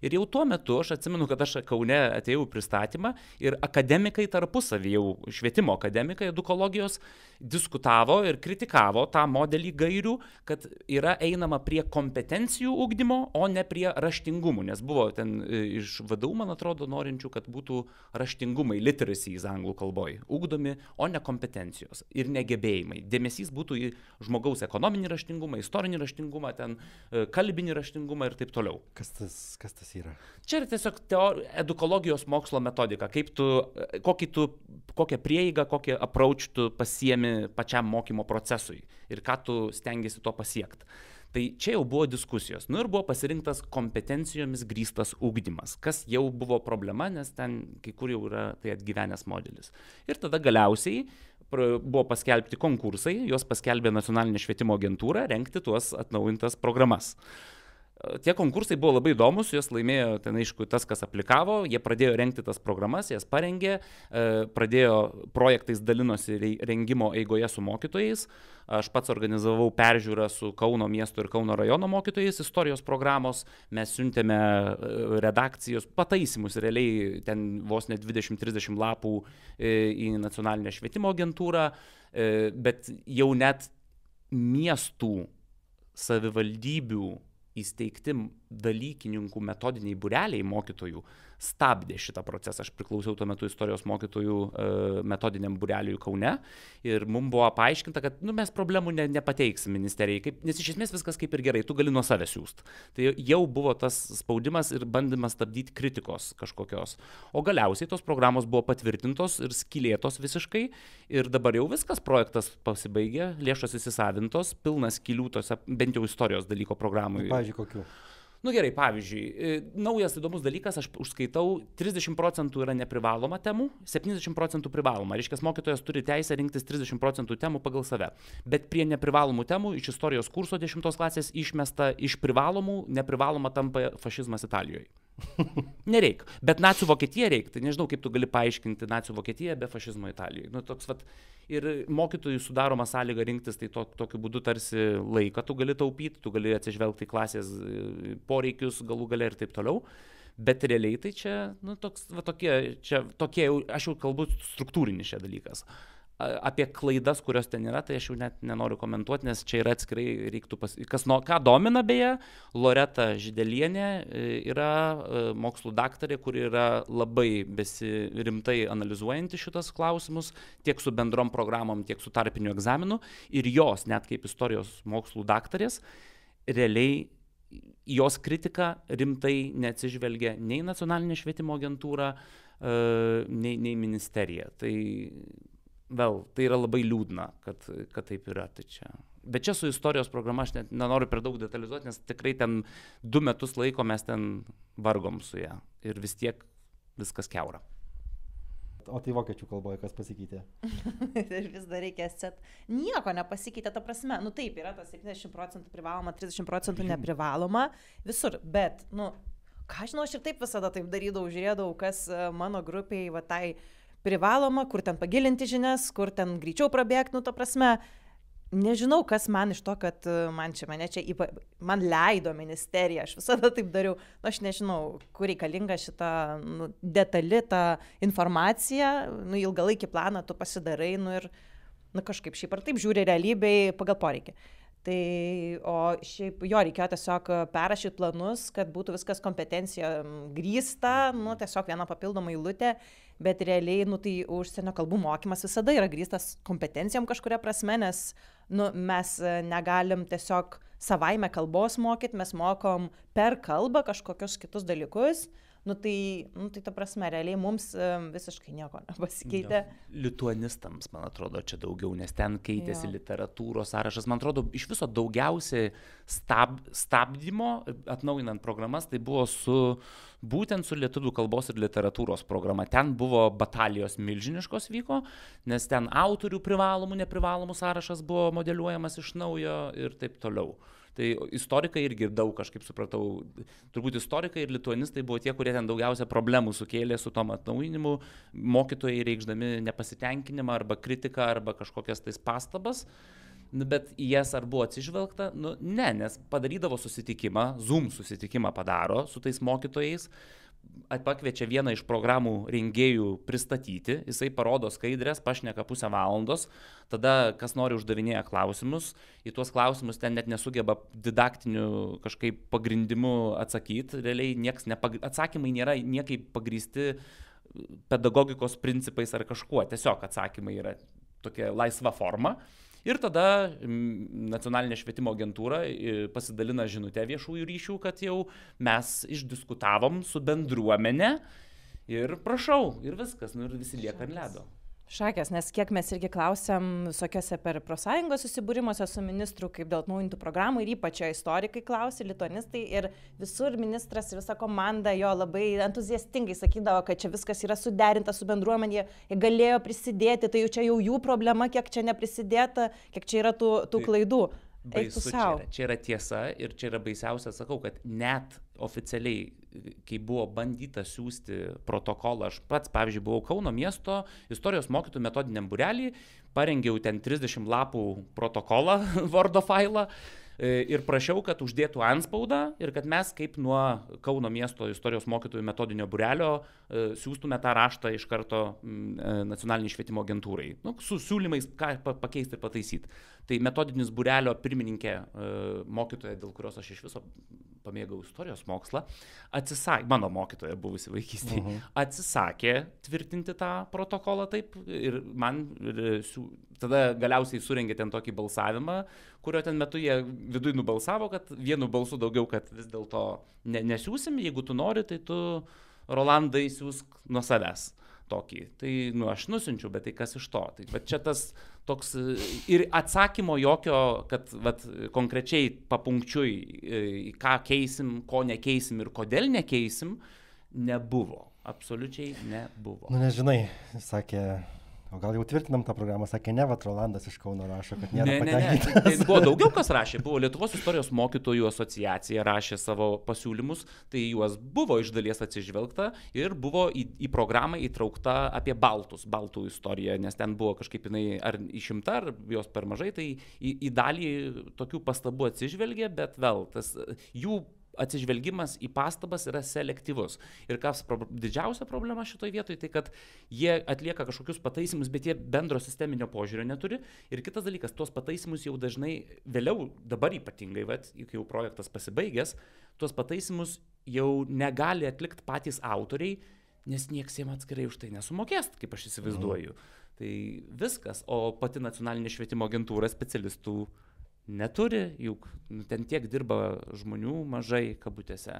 Ir jau tuo metu aš atsimenu, kad aš Kaune atėjau pristatymą ir akademikai tarpusavį, jau švietimo akademikai edukologijos diskutavo ir kritikavo tą modelį gairių, kad yra einama prie kompetencijų ugdymo, o ne prie raštingumų. Nes buvo ten iš VDU, man atrodo, norinčių, kad būtų raštingumai, literacy anglų kalboj, ugdomi, o ne kompetencijos ir negebėjimai. Dėmesys būtų į žmogaus ekonominį raštingumą, istorinį raštingumą, ten kalbinį raštingumą ir taip toliau. Kas tas yra? Čia yra tiesiog edukologijos mokslo metodika, kokią prieigą, kokį approach tu pasiemi pačiam mokymo procesui ir ką tu stengiasi to pasiekti. Tai čia jau buvo diskusijos. Ir buvo pasirinktas kompetencijomis grįstas ugdymas, kas jau buvo problema, nes ten kai kur jau yra tai atgyvenęs modelis. Ir tada galiausiai buvo paskelbti konkursai, juos paskelbė Nacionalinė švietimo agentūra rengti tuos atnaujintas programas. Tie konkursai buvo labai įdomus, juos laimėjo ten aišku tas, kas aplikavo, jie pradėjo rengti tas programas, jas parengė, pradėjo projektais dalinosi rengimo eigoje su mokytojais. Aš pats organizavau peržiūrą su Kauno miesto ir Kauno rajono mokytojais istorijos programos, mes siuntėme redakcijos pataisymus, realiai ten vos ne 20-30 lapų į Nacionalinę švietimo agentūrą, bet jau net miestų savivaldybių įsteigti dalykininkų metodiniai būreliai mokytojų stabdė šitą procesą. Aš priklausiau tuo metu istorijos mokytojų metodiniam būreliui Kaune ir mums buvo paaiškinta, kad mes problemų nepateiksim ministerijai, nes iš esmės viskas kaip ir gerai, tu gali nuo savęs siųsti. Tai jau buvo tas spaudimas ir bandymas stabdyti kritikos kažkokios. O galiausiai tos programos buvo patvirtintos ir skylėtos visiškai ir dabar jau viskas, projektas pasibaigė, lėšos įsisavintos, pilnas skylių tose bent jau istorijos dalyko programui. Pavyzdžiui, kokių? gerai, pavyzdžiui, naujas įdomus dalykas, aš užskaitau, 30% yra neprivaloma temų, 70% privaloma. Reiškia, mokytojas turi teisę rinktis 30% temų pagal save. Bet prie neprivalomų temų iš istorijos kurso 10 klasės išmesta iš privalomų, neprivaloma tampa fašizmas Italijoje. Nereik. Bet nacių Vokietija reik. Tai nežinau, kaip tu gali paaiškinti nacių Vokietiją be fašizmo Italijoje. Toks, ir mokytojų sudaroma sąlyga rinktis, tai tokiu būdu tarsi laiką tu gali taupyti, tu gali atsižvelgti į klasės poreikius galų gale ir taip toliau. Bet realiai tai čia, tokie, aš jau kalbu struktūrinis čia dalykas. Apie klaidas, kurios ten yra, tai aš jau net nenoriu komentuoti, nes čia yra atskirai reiktų ką domina beje, Loreta Židelienė yra mokslų daktarė, kuri yra labai rimtai analizuojanti šitas klausimus, tiek su bendrom programom, tiek su tarpiniu egzaminu, ir jos, net kaip istorijos mokslų daktarės, realiai jos kritika rimtai neatsižvelgia nei nacionalinė švietimo agentūra, nei ministerija. Tai yra labai liūdna, kad taip yra. Tai čia. Bet čia su istorijos programa aš net nenoriu per daug detalizuoti, nes tikrai ten 2 metus laiko mes ten vargom su ją ir vis tiek viskas kiaura. O tai vokiečių kalboje kas pasikeitė? Ir vis dar reikia set. Nieko nepasikeitė, ta prasme. Taip, yra tas 70% privaloma, 30% neprivaloma visur. Bet, ką žinau, aš ir taip visada taip darydavau, žiūrėdavau, kas mano grupiai, tai privaloma, kur ten pagilinti žinias, kur ten greičiau prabėgti, ta prasme. Nežinau, kas man iš to, kad man leido ministerija, aš visada taip dariau. Aš nežinau, kur reikalinga šita detali ta informacija, ilgalaikį planą tu pasidarai ir kažkaip šiaip ar taip žiūri realybėj pagal poreikį. Tai, o šiaip jo reikėjo tiesiog perrašyti planus, kad būtų viskas kompetencija grįsta, tiesiog viena papildoma eilutė, bet realiai, tai užsienio kalbų mokymas visada yra grįstas kompetencijom kažkuria prasme, nes, mes negalim tiesiog savaime kalbos mokyti, mes mokom per kalbą kažkokius kitus dalykus. Tai ta prasme, realiai mums visiškai nieko nepasikeitė. Lituanistams, man atrodo, čia daugiau, nes ten keitėsi literatūros sąrašas. Man atrodo, iš viso daugiausiai stabdymo, atnaujinant programas, tai buvo būtent su lietuvių kalbos ir literatūros programa. Ten buvo batalijos milžiniškos vyko, nes ten autorių privalomų, neprivalomų sąrašas buvo modeliuojamas iš naujo ir taip toliau. Tai istorikai irgi daug, kažkaip supratau, turbūt istorikai ir lituanistai buvo tie, kurie ten daugiausia problemų sukėlė su tom atnaujinimu, mokytojai reikšdami nepasitenkinimą arba kritiką arba kažkokias tais pastabas, bet į jas ar buvo atsižvelgta? Ne, nes padarydavo susitikimą, Zoom susitikimą padaro su tais mokytojais, pakviečia vieną iš programų rengėjų pristatyti, jisai parodo skaidrės, pašneka pusę valandos, tada kas nori uždavinėja klausimus, į tuos klausimus ten net nesugeba didaktiniu kažkaip pagrindimu atsakyti, realiai atsakymai nėra niekaip pagrįsti pedagogikos principais ar kažkuo, tiesiog atsakymai yra tokia laisva forma. Ir tada nacionalinė švietimo agentūra pasidalina žinutę viešųjų ryšių, kad jau mes išdiskutavom su bendruomenė ir prašau, ir viskas, ir visi lieka ant ledo. Šakės, nes kiek mes irgi klausėm visokiose per profsąjungos susibūrimuose su ministru, kaip dėl atnaujintų programų, ir ypač istorikai klausė, lituanistai, ir visur ministras ir visa komanda jo labai entuziastingai sakydavo, kad čia viskas yra suderinta su bendruomenė, jie galėjo prisidėti, tai jau čia jau jų problema, kiek čia neprisidėta, kiek čia yra tų klaidų. Baisu čia yra tiesa ir čia yra baisiausia, sakau, kad net oficialiai, kai buvo bandyta siūsti protokolą, aš pats, pavyzdžiui, buvau Kauno miesto istorijos mokytojų metodiniam būrelį, parengiau ten 30 lapų protokolą, Wordo failą, ir prašiau, kad uždėtų antspaudą ir kad mes kaip nuo Kauno miesto istorijos mokytojų metodinio būrelio siūstume tą raštą iš karto nacionaliniai švietimo agentūrai, su siūlymais ką pakeisti ir pataisyti. Tai metodinis būrelio pirmininkė mokytoja, dėl kurios aš iš viso pamėgau istorijos mokslą, mano mokytoja buvusi vaikystėje, atsisakė tvirtinti tą protokolą taip ir man tada galiausiai surengė ten tokį balsavimą, kurio ten metu jie viduj nubalsavo, kad vienu balsu daugiau, kad vis dėlto nesiūsim, jeigu tu nori, tai tu, Rolandai, siūsk nuo savęs. tokį. Tai, aš nusinčiau, bet tai kas iš to. Tai va čia tas toks ir atsakymo jokio, kad konkrečiai papunkčiui, ką keisim, ko nekeisim ir kodėl nekeisim, nebuvo. Absoliučiai nebuvo. Nežinai, sakė, o gal jau tvirtinam tą programą, sakė, ne, Rolandas iš Kauno rašo, kad nėra patenkintas. Tai buvo daugiau kas rašė, buvo Lietuvos istorijos mokytojų asociacija rašė savo pasiūlymus, tai juos buvo iš dalies atsižvelgta ir buvo į programą įtraukta apie baltų istoriją, nes ten buvo kažkaip jinai ar išimta, ar jos per mažai, tai į dalį tokių pastabų atsižvelgė, bet vėl tas jų atsižvelgimas į pastabas yra selektyvus. Ir kas didžiausia problema šitoj vietoj, tai kad jie atlieka kažkokius pataisymus, bet jie bendro sisteminio požiūrio neturi. Ir kitas dalykas, tuos pataisymus jau dažnai vėliau, dabar ypatingai, kai jau projektas pasibaigęs, tuos pataisymus jau negali atlikti patys autoriai, nes nieks jiems atskirai už tai nesumokės, kaip aš įsivaizduoju. Tai viskas, o pati nacionalinė švietimo agentūra specialistų neturi, juk ten tiek dirba žmonių mažai, kabutėse,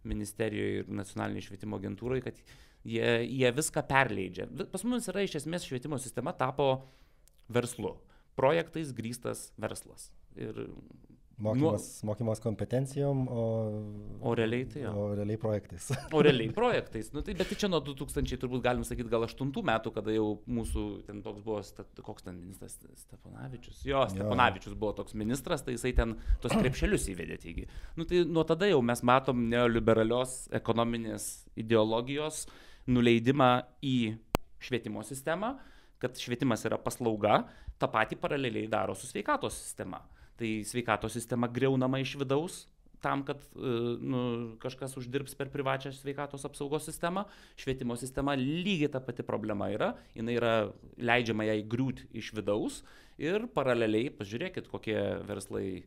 ministerijoje ir nacionalinėje švietimo agentūroje, kad jie viską perleidžia. Pas mus yra iš esmės švietimo sistema tapo verslu. Projektais grįstas verslas. Ir mokymas kompetencijom, o realiai tai o realiai projektais. O realiai projektais. Tai, bet tai čia nuo 2000, turbūt galim sakyti, gal 8 metų, kada jau mūsų ten toks buvo, koks ten ministras Steponavičius. Steponavičius buvo toks ministras, tai jisai ten tos krepšelius įvedė, taigi. Tai nuo tada jau mes matom neoliberalios ekonominės ideologijos nuleidimą į švietimo sistemą, kad švietimas yra paslauga, tą patį paraleliai daro su sveikatos sistema. Tai sveikatos sistema griaunama iš vidaus tam, kad kažkas uždirbs per privačią sveikatos apsaugos sistemą. Švietimo sistema lygiai ta pati problema yra, jinai yra leidžiama jai griūti iš vidaus ir paraleliai, pažiūrėkit, kokie verslai,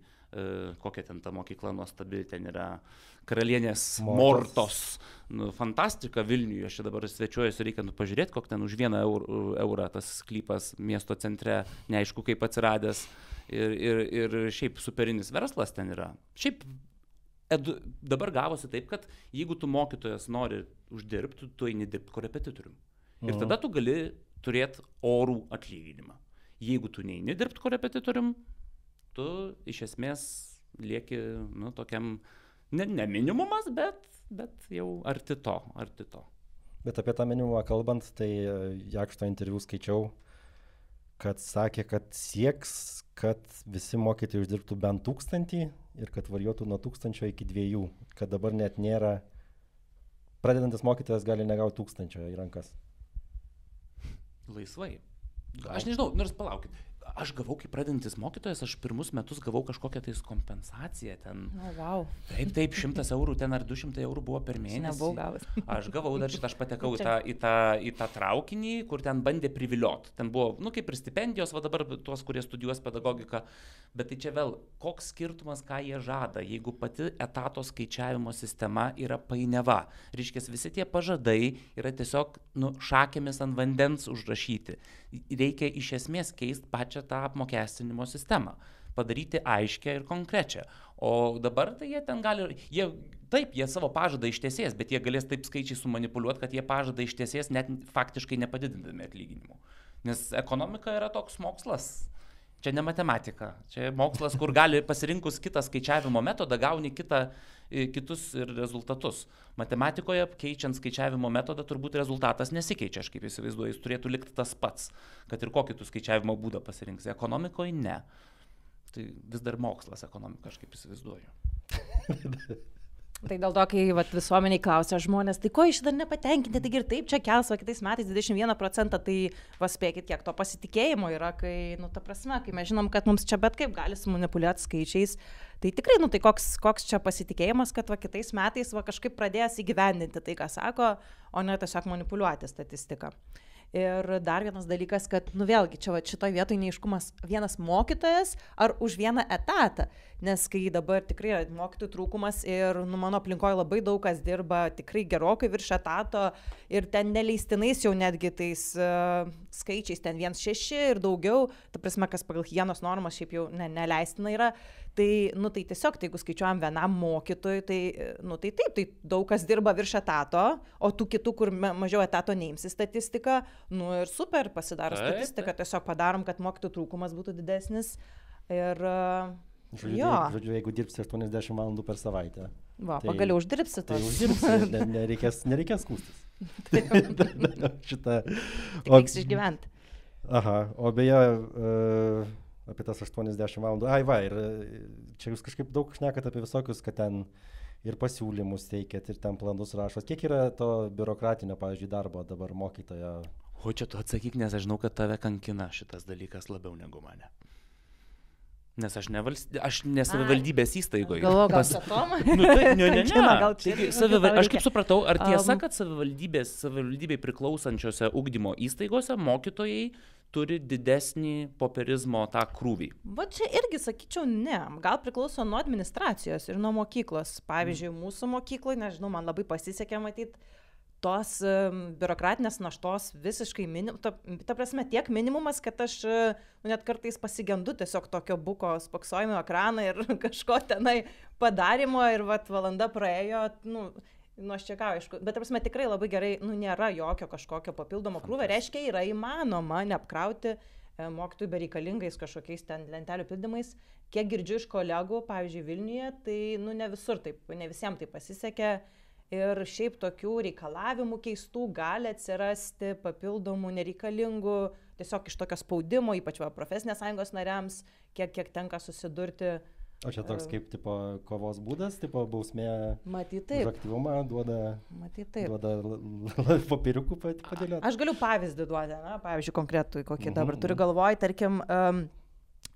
kokia ten ta mokykla nuostabi, ten yra Karalienės Mortos. Fantastika Vilniuje, aš čia dabar svečiuojuosi, reikia pažiūrėti, kokia ten už 1 eurą tas sklypas miesto centre, neaišku kaip atsiradęs. Ir šiaip superinis verslas ten yra. Šiaip dabar gavosi taip, kad jeigu tu mokytojas nori uždirbti, tu eini dirbti korepetitorium. Ir tada tu gali turėti orų atlyginimą. Jeigu tu neini dirbti korepetitorium, tu iš esmės lieki tokiam, ne minimumas, bet jau arti to. Bet apie tą minimumą kalbant, tai Jakšto interviu skaičiau, kad sakė, kad sieks, kad visi mokytojai uždirbtų bent 1000 ir kad varijuotų nuo 1000 iki 2, kad dabar net nėra, pradedantis mokytojas gali negauti 1000 į rankas. Laisvai. Aš nežinau, nors palaukit. Aš gavau, kaip pradedantis mokytojas, aš pirmus metus gavau kažkokią tais kompensaciją ten. Wow. Taip, 100 eurų ten ar 200 eurų buvo per mėnesį. Nebuvau gavęs. Aš gavau dar šitą, aš patekau į tą traukinį, kur ten bandė priviliot. Ten buvo, kaip ir stipendijos, dabar tuos, kurie studijuos pedagogiką. Bet tai čia vėl, koks skirtumas, ką jie žada, jeigu pati etato skaičiavimo sistema yra painiava. Reiškia, visi tie pažadai yra tiesiog šakėmis ant vandens užrašyti. Reikia iš esmės keisti pačią tą apmokestinimo sistemą, padaryti aiškę ir konkrečią. O dabar tai jie ten gali, jie savo pažadą ištesės, bet jie galės taip skaičiai sumanipuliuoti, kad jie pažadą ištesės net faktiškai nepadidindami atlyginimų. Nes ekonomika yra toks mokslas. Čia ne matematika, čia mokslas, kur gali pasirinkus kitą skaičiavimo metodą, gauni kitus ir rezultatus. Matematikoje, keičiant skaičiavimo metodą, turbūt rezultatas nesikeičia, aš kaip įsivaizduoju, jis turėtų likti tas pats, kad ir kokį tu skaičiavimo būdą pasirinksi. Ekonomikoje ne. Tai vis dar mokslas ekonomika, aš kaip įsivaizduoju. Tai dėl to, kai visuomeniai klausia žmonės, tai ko iš dar nepatenkinti, taigi ir taip čia kels, o kitais metais 21%, tai spėkit, kiek to pasitikėjimo yra, kai, ta prasme, kai mes žinom, kad mums čia bet kaip gali sumanipuliuoti skaičiais, tai tikrai, tai koks čia pasitikėjimas, kad kitais metais kažkaip pradės įgyvendinti tai, ką sako, o ne tiesiog manipuliuoti statistiką. Ir dar vienas dalykas, kad, vėlgi, čia šitoje vietoje neiškumas vienas mokytojas ar už vieną etatą, nes kai dabar tikrai yra mokytojų trūkumas ir mano aplinkoje labai daug kas dirba tikrai gerokai virš etato ir ten neleistinais jau netgi tais skaičiais ten 1,6 ir daugiau, ta prasme, kas pagal higienos normas šiaip jau neleistina yra, tai, nu, tai tiesiog, tai jeigu skaičiuojam vienam mokytojui, tai, nu, tai taip, tai daug kas dirba virš etato, o tų kitų, kur mažiau etato neimsi statistiką, nu ir super, pasidaro statistiką, tiesiog padarom, kad mokytojų trūkumas būtų didesnis ir... Žodžiu, jeigu dirbsi 80 valandų per savaitę. Va, tai, pagaliau uždirbsi to. Tai uždirbsi, nereikės skūstis. Reiks išgyventi. Aha, o beje, apie tas 80 valandų. Ai va, ir čia jūs kažkaip daug šnekat apie visokius, kad ten ir pasiūlymus teikėt, ir ten planus rašot. Kiek yra to biurokratinio, pavyzdžiui, darbo dabar mokytojo? O čia tu atsakyk, nes aš žinau, kad tave kankina šitas dalykas labiau negu mane. Nes aš ne savivaldybės įstaigoje. Galvoju, gal čia Tomai? Ne. Aš kaip supratau, ar tiesa, kad savivaldybei priklausančiose ugdymo įstaigose mokytojai turi didesnį popierizmo tą krūvį? Va čia irgi sakyčiau ne. Gal priklauso nuo administracijos ir nuo mokyklos. Pavyzdžiui, mūsų mokykloje, nežinau, man labai pasisekė matyti, tos biurokratinės naštos visiškai ta prasme tiek minimumas, kad aš net kartais pasigendu tiesiog tokio buko spoksojimo ekraną ir kažko tenai padarimo ir vat valanda praėjo, nu aš čia ką, aišku, bet ta prasme tikrai labai gerai, nėra jokio kažkokio papildomo krūvio, reiškia yra įmanoma neapkrauti mokytojų bereikalingais kažkokiais ten lentelių pildymais. Kiek girdžiu iš kolegų, pavyzdžiui, Vilniuje, tai ne visur taip, ne visiems tai pasisekė. Ir šiaip tokių reikalavimų keistų gali atsirasti papildomų nereikalingų, tiesiog iš tokio spaudimo, ypač profesinės sąjungos nariams, kiek tenka susidurti. O čia toks kaip tipo kovos būdas, tipo bausmė už aktyvumą duoda popieriukų padėlioti? Aš galiu pavyzdį duoti, pavyzdžiui, konkretų, kokį dabar turiu galvoj, tarkim,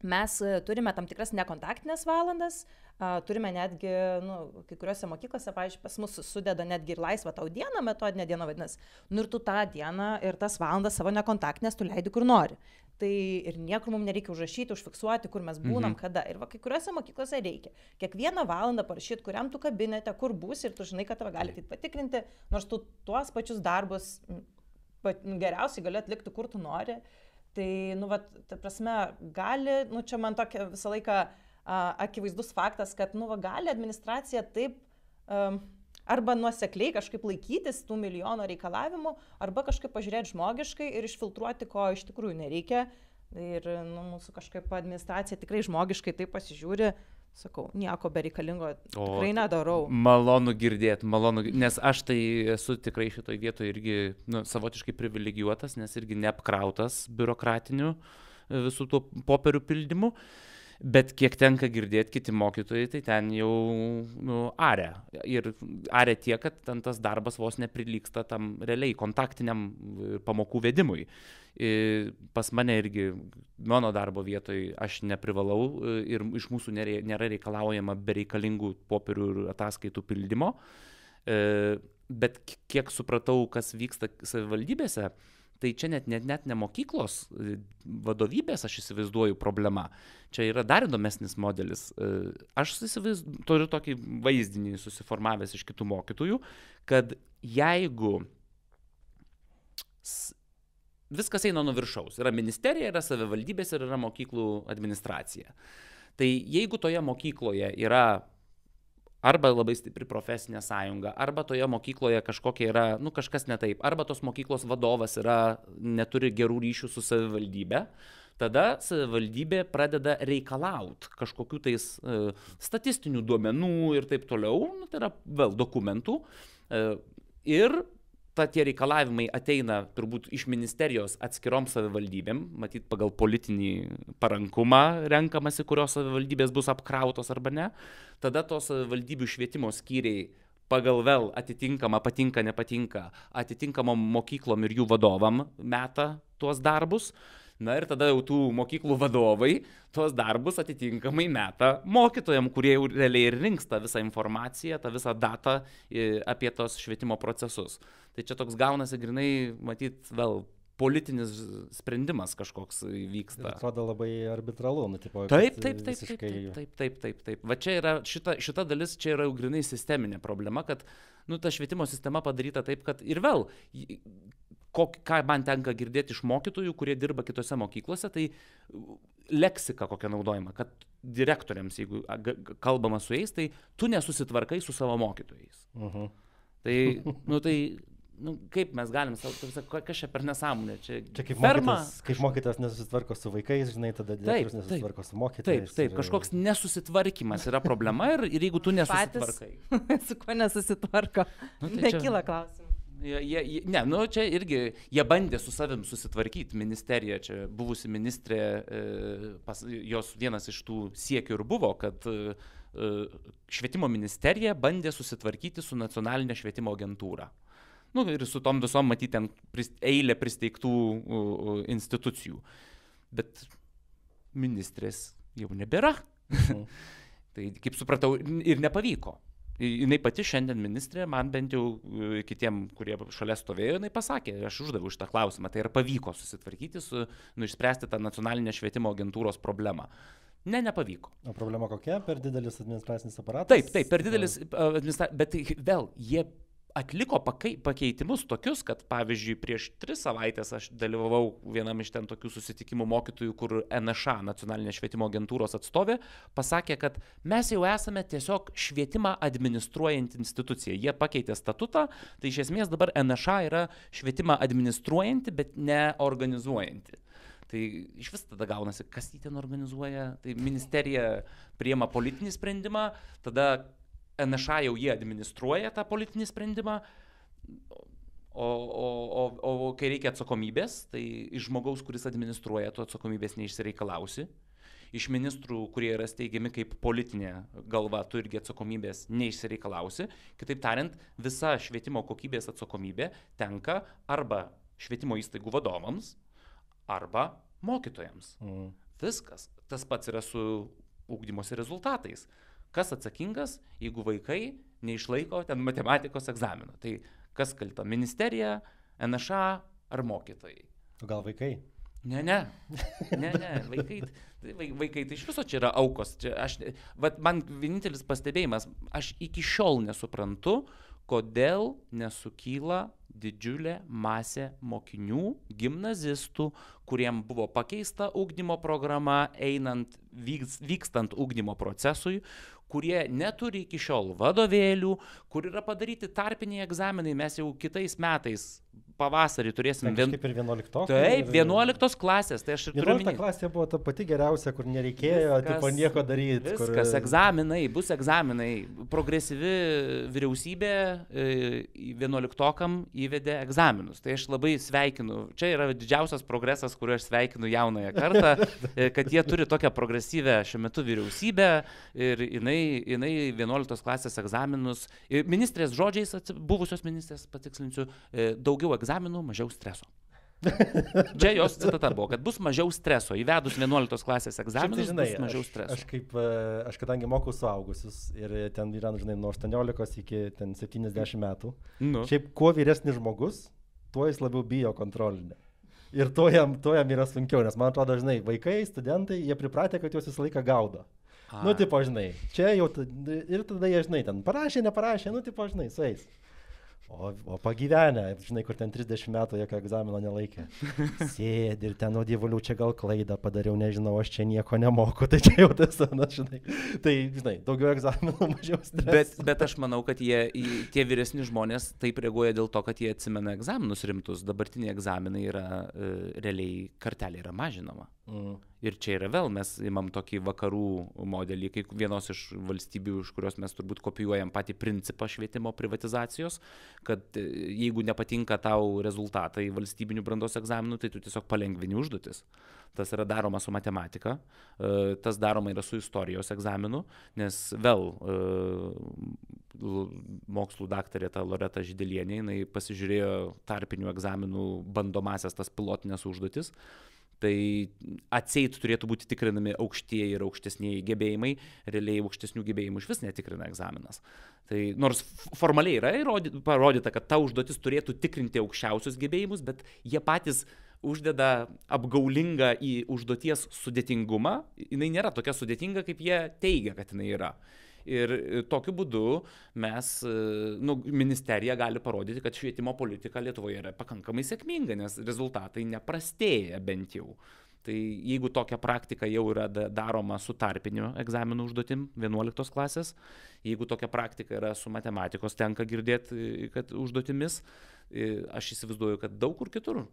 mes turime tam tikras nekontaktinės valandas, turime netgi, kai kuriuose mokyklose, pavyzdžiui, pas mus sudeda netgi ir laisvą tau dieną, metodinę dieną vadinasi. Ir tu tą dieną ir tas valandas savo nekontaktinės tu leidi kur nori. Tai ir niekur mums nereikia užrašyti, užfiksuoti, kur mes būnam, kada. Ir kai kuriuose mokyklose reikia. Kiekvieną valandą parašyti, kuriam tu kabinete, kur būsi ir tu žinai, kad tave gali patikrinti, nors tu tuos pačius darbus geriausiai gali atlikti, kur tu nori. Tai, ta prasme, gali, čia man tokia visą laiką akivaizdus faktas, kad, gali administracija taip arba nuosekliai kažkaip laikytis tų milijono reikalavimų, arba kažkaip pažiūrėti žmogiškai ir išfiltruoti, ko iš tikrųjų nereikia. Ir, mūsų kažkaip administracija tikrai žmogiškai taip pasižiūri. Sakau, nieko bereikalingo tikrai nedarau. Malonu girdėti, nes aš tai esu tikrai šitoj vietoje irgi savotiškai privilegijuotas, nes irgi neapkrautas biurokratiniu visų tų popierių pildymų, bet kiek tenka girdėti kiti mokytojai, tai ten jau aria. Ir aria tiek, kad ten tas darbas vos neprilygsta tam realiai kontaktiniam pamokų vedimui. Pas mane irgi, mano darbo vietoje aš neprivalau ir iš mūsų nėra reikalaujama bereikalingų popierių ir ataskaitų pildymo, bet kiek supratau, kas vyksta savivaldybėse, tai čia net ne mokyklos vadovybės, aš įsivaizduoju, problema. Čia yra dar įdomesnis modelis. Aš turiu tokį vaizdinį susiformavęs iš kitų mokytojų, kad jeigu viskas eina nuo viršaus. Yra ministerija, yra savivaldybės ir yra mokyklų administracija. Tai jeigu toje mokykloje yra arba labai stipri profesinė sąjunga, arba toje mokykloje kažkokia yra, kažkas ne taip, arba tos mokyklos vadovas neturi gerų ryšių su savivaldybė, tada savivaldybė pradeda reikalauti kažkokių tais statistinių duomenų ir taip toliau, tai yra vėl dokumentų. Ir tie reikalavimai ateina turbūt iš ministerijos atskirom savivaldybėm, matyt pagal politinį parankumą renkamasi, kurios savivaldybės bus apkrautos arba ne. Tada tos savivaldybių švietimo skyriai pagal vėl atitinkamą patinka, nepatinka, atitinkamom mokyklom ir jų vadovam meta tuos darbus. Na ir tada jau tų mokyklų vadovai tuos darbus atitinkamai meta mokytojam, kurie jau realiai ir rinks tą visą informaciją, tą visą datą apie tos švietimo procesus. Tai čia toks gaunasi grinai, matyt, vėl politinis sprendimas kažkoks vyksta. Atrodo labai arbitralu, Taip. Va čia yra, šita dalis čia yra jau grinai sisteminė problema, kad ta švietimo sistema padaryta taip, kad ir vėl ką man tenka girdėti iš mokytojų, kurie dirba kitose mokyklose, tai leksika kokia naudojama, kad direktoriams, jeigu kalbama su jais, tai tu nesusitvarkai su savo mokytojais. Tai, kaip mes galim, kas čia per nesąmonė, čia kaip mokytas nesusitvarko su vaikais, žinai, tada direktorius nesusitvarko su mokytojais. Taip, kažkoks nesusitvarkymas yra problema ir jeigu tu nesusitvarkai. Su kuo nesusitvarko? Nekyla klausimų. Čia irgi jie bandė su savim susitvarkyti, ministerija, čia buvusi ministrė, jos vienas iš tų siekių ir buvo, kad švietimo ministerija bandė susitvarkyti su nacionalinė švietimo agentūra. Ir su tom visom matyti ten eilė pristeigtų institucijų. Bet ministrės jau nebėra. Tai, kaip supratau, ir nepavyko. Jinai pati šiandien ministrė, man bent jau kitiem, kurie šalia stovėjo, jinai pasakė, aš uždaviau šitą klausimą, tai ar pavyko susitvarkyti išspręsti tą nacionalinę švietimo agentūros problemą. Nepavyko. O problema kokia? Per didelis administracinis aparatas? Taip, per didelis bet vėl, jie atliko pakeitimus tokius, kad pavyzdžiui prieš 3 savaitės aš dalyvavau vienam iš ten tokių susitikimų mokytojų, kur NŠA, nacionalinė švietimo agentūros atstovė, pasakė, kad mes jau esame tiesiog švietimą administruojanti institucija. Jie pakeitė statutą, tai iš esmės dabar NŠA yra švietimą administruojanti, bet neorganizuojanti. Tai iš vis tada gaunasi, kas jį ten organizuoja, tai ministerija priima politinį sprendimą, tada NŠA jau jie administruoja tą politinį sprendimą, o kai reikia atsakomybės, tai iš žmogaus, kuris administruoja, to atsakomybės neišsireikalausi. Iš ministrų, kurie yra steigiami kaip politinė galva, tu irgi atsakomybės neišsireikalausi. Kitaip tariant, visa švietimo kokybės atsakomybė tenka arba švietimo įstaigų vadovams, arba mokytojams. Viskas. Tas pats yra su ugdymosi rezultatais. Kas atsakingas, jeigu vaikai neišlaiko ten matematikos egzamino? Tai kas kalta? Ministerija, NŠA ar mokytojai? O gal vaikai? Ne. Vaikai tai iš viso čia yra aukos. Man vienintelis pastebėjimas, aš iki šiol nesuprantu, kodėl nesukyla didžiulė masė mokinių, gimnazistų, kuriem buvo pakeista ugdymo programa, vykstant ugdymo procesui, kurie neturi iki šiol vadovėlių, kur yra padaryti tarpiniai egzaminai, mes jau kitais metais pavasarį turėsim... Kaip ir 11. Taip, 11 klasės. Tai 11 klasė buvo ta pati geriausia, kur nereikėjo nieko daryti. Viskas, egzaminai, bus egzaminai. Progresyvi vyriausybė 11-okam įvedė egzaminus. Tai aš labai sveikinu. Čia yra didžiausias progresas, kuriuo aš sveikinu jaunąją kartą, kad jie turi tokią progresyvę šiuo metu vyriausybę ir jinai 11 klasės egzaminus. Ministrės žodžiais, buvusios ministrės, patikslinsiu, daugiau egzaminų, mažiau streso. Čia jos citata buvo, kad bus mažiau streso. Įvedus 11 klasės egzaminus, bus mažiau streso. Aš kadangi mokau suaugusius ir ten yra, nuo 18 iki 70 metų. Šiaip, kuo vyresnis žmogus, tuo jis labiau bijo kontrolinę. Ir to jam yra sunkiau, nes man atrodo, vaikai, studentai, jie pripratę, kad juos visą laiką gaudo. Tipo, čia jau, ir tada jie, ten parašė, neparašė, tipo, su jais. O pagyvenę, kur ten 30 metų jokio egzamino nelaikė. Sėdi ir ten, dievuliau, čia gal klaidą padariau, nežinau, aš čia nieko nemoku, tai čia jau tas, Tai, daugiau egzaminų, mažiau streso. Bet aš manau, kad tie vyresni žmonės taip reaguoja dėl to, kad jie atsimena egzaminus rimtus. Dabartiniai egzaminai yra, realiai kartelė yra mažinama. Ir čia yra vėl, mes imam tokį vakarų modelį, kaip vienos iš valstybių, iš kurios mes turbūt kopijuojam patį principą švietimo privatizacijos, kad jeigu nepatinka tau rezultatai valstybinių brandos egzaminų, tai tu tiesiog palengvini užduotis. Tas yra daroma su matematika, tas daroma yra su istorijos egzaminu, nes vėl mokslų daktarė ta Loreta Židelienė, jinai pasižiūrėjo tarpinių egzaminų bandomasias tas pilotinės užduotis. Tai atseit turėtų būti tikrinami aukštieji ir aukštesnieji gebėjimai, realiai aukštesnių gebėjimų iš vis netikrina egzaminas. Tai nors formaliai yra parodyta, kad ta užduotis turėtų tikrinti aukščiausius gebėjimus, bet jie patys uždeda apgaulingą į užduoties sudėtingumą, jinai nėra tokia sudėtinga, kaip jie teigia, kad jinai yra. Ir tokiu būdu mes, ministerija gali parodyti, kad švietimo politika Lietuvoje yra pakankamai sėkminga, nes rezultatai neprastėja bent jau. Tai jeigu tokia praktika jau yra daroma su tarpiniu egzaminų užduotim 11 klasės, jeigu tokia praktika yra su matematikos, tenka girdėti, kad užduotimis, aš įsivaizduoju, kad daug kur kitur.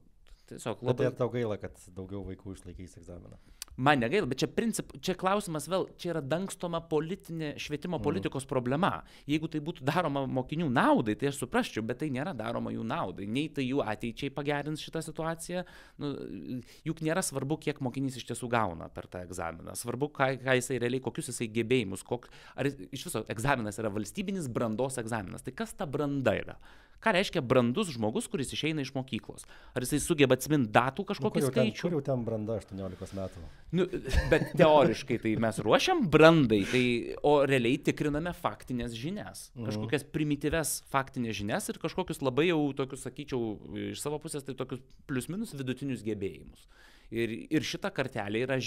Tiesiog labai... Bet tau gaila, kad daugiau vaikų išlaikys egzaminą? Man negaila, bet čia klausimas vėl, čia yra dangstoma švietimo politikos problema. Jeigu tai būtų daroma mokinių naudai, tai aš suprasčiau, bet tai nėra daroma jų naudai. Nei tai jų ateičiai pagerins šitą situaciją. Juk nėra svarbu, kiek mokinys iš tiesų gauna per tą egzaminą. Svarbu, ką jisai realiai, kokius jisai gebėjimus. Ar iš viso egzaminas yra valstybinis brandos egzaminas. Tai kas ta branda yra? Ką reiškia brandus žmogus, kuris išeina iš mokyklos? Ar jisai sugeba atsiminti datų kažkokį skaičių? Kur jau ten branda 18 metų? Bet teoriškai tai mes ruošiam brandai, o realiai tikriname faktinės žinias. Kažkokias primityves faktinės žinias ir kažkokius labai jau tokius, sakyčiau, iš savo pusės, tai tokius plius minus vidutinius gebėjimus. Ir šita kartelė yra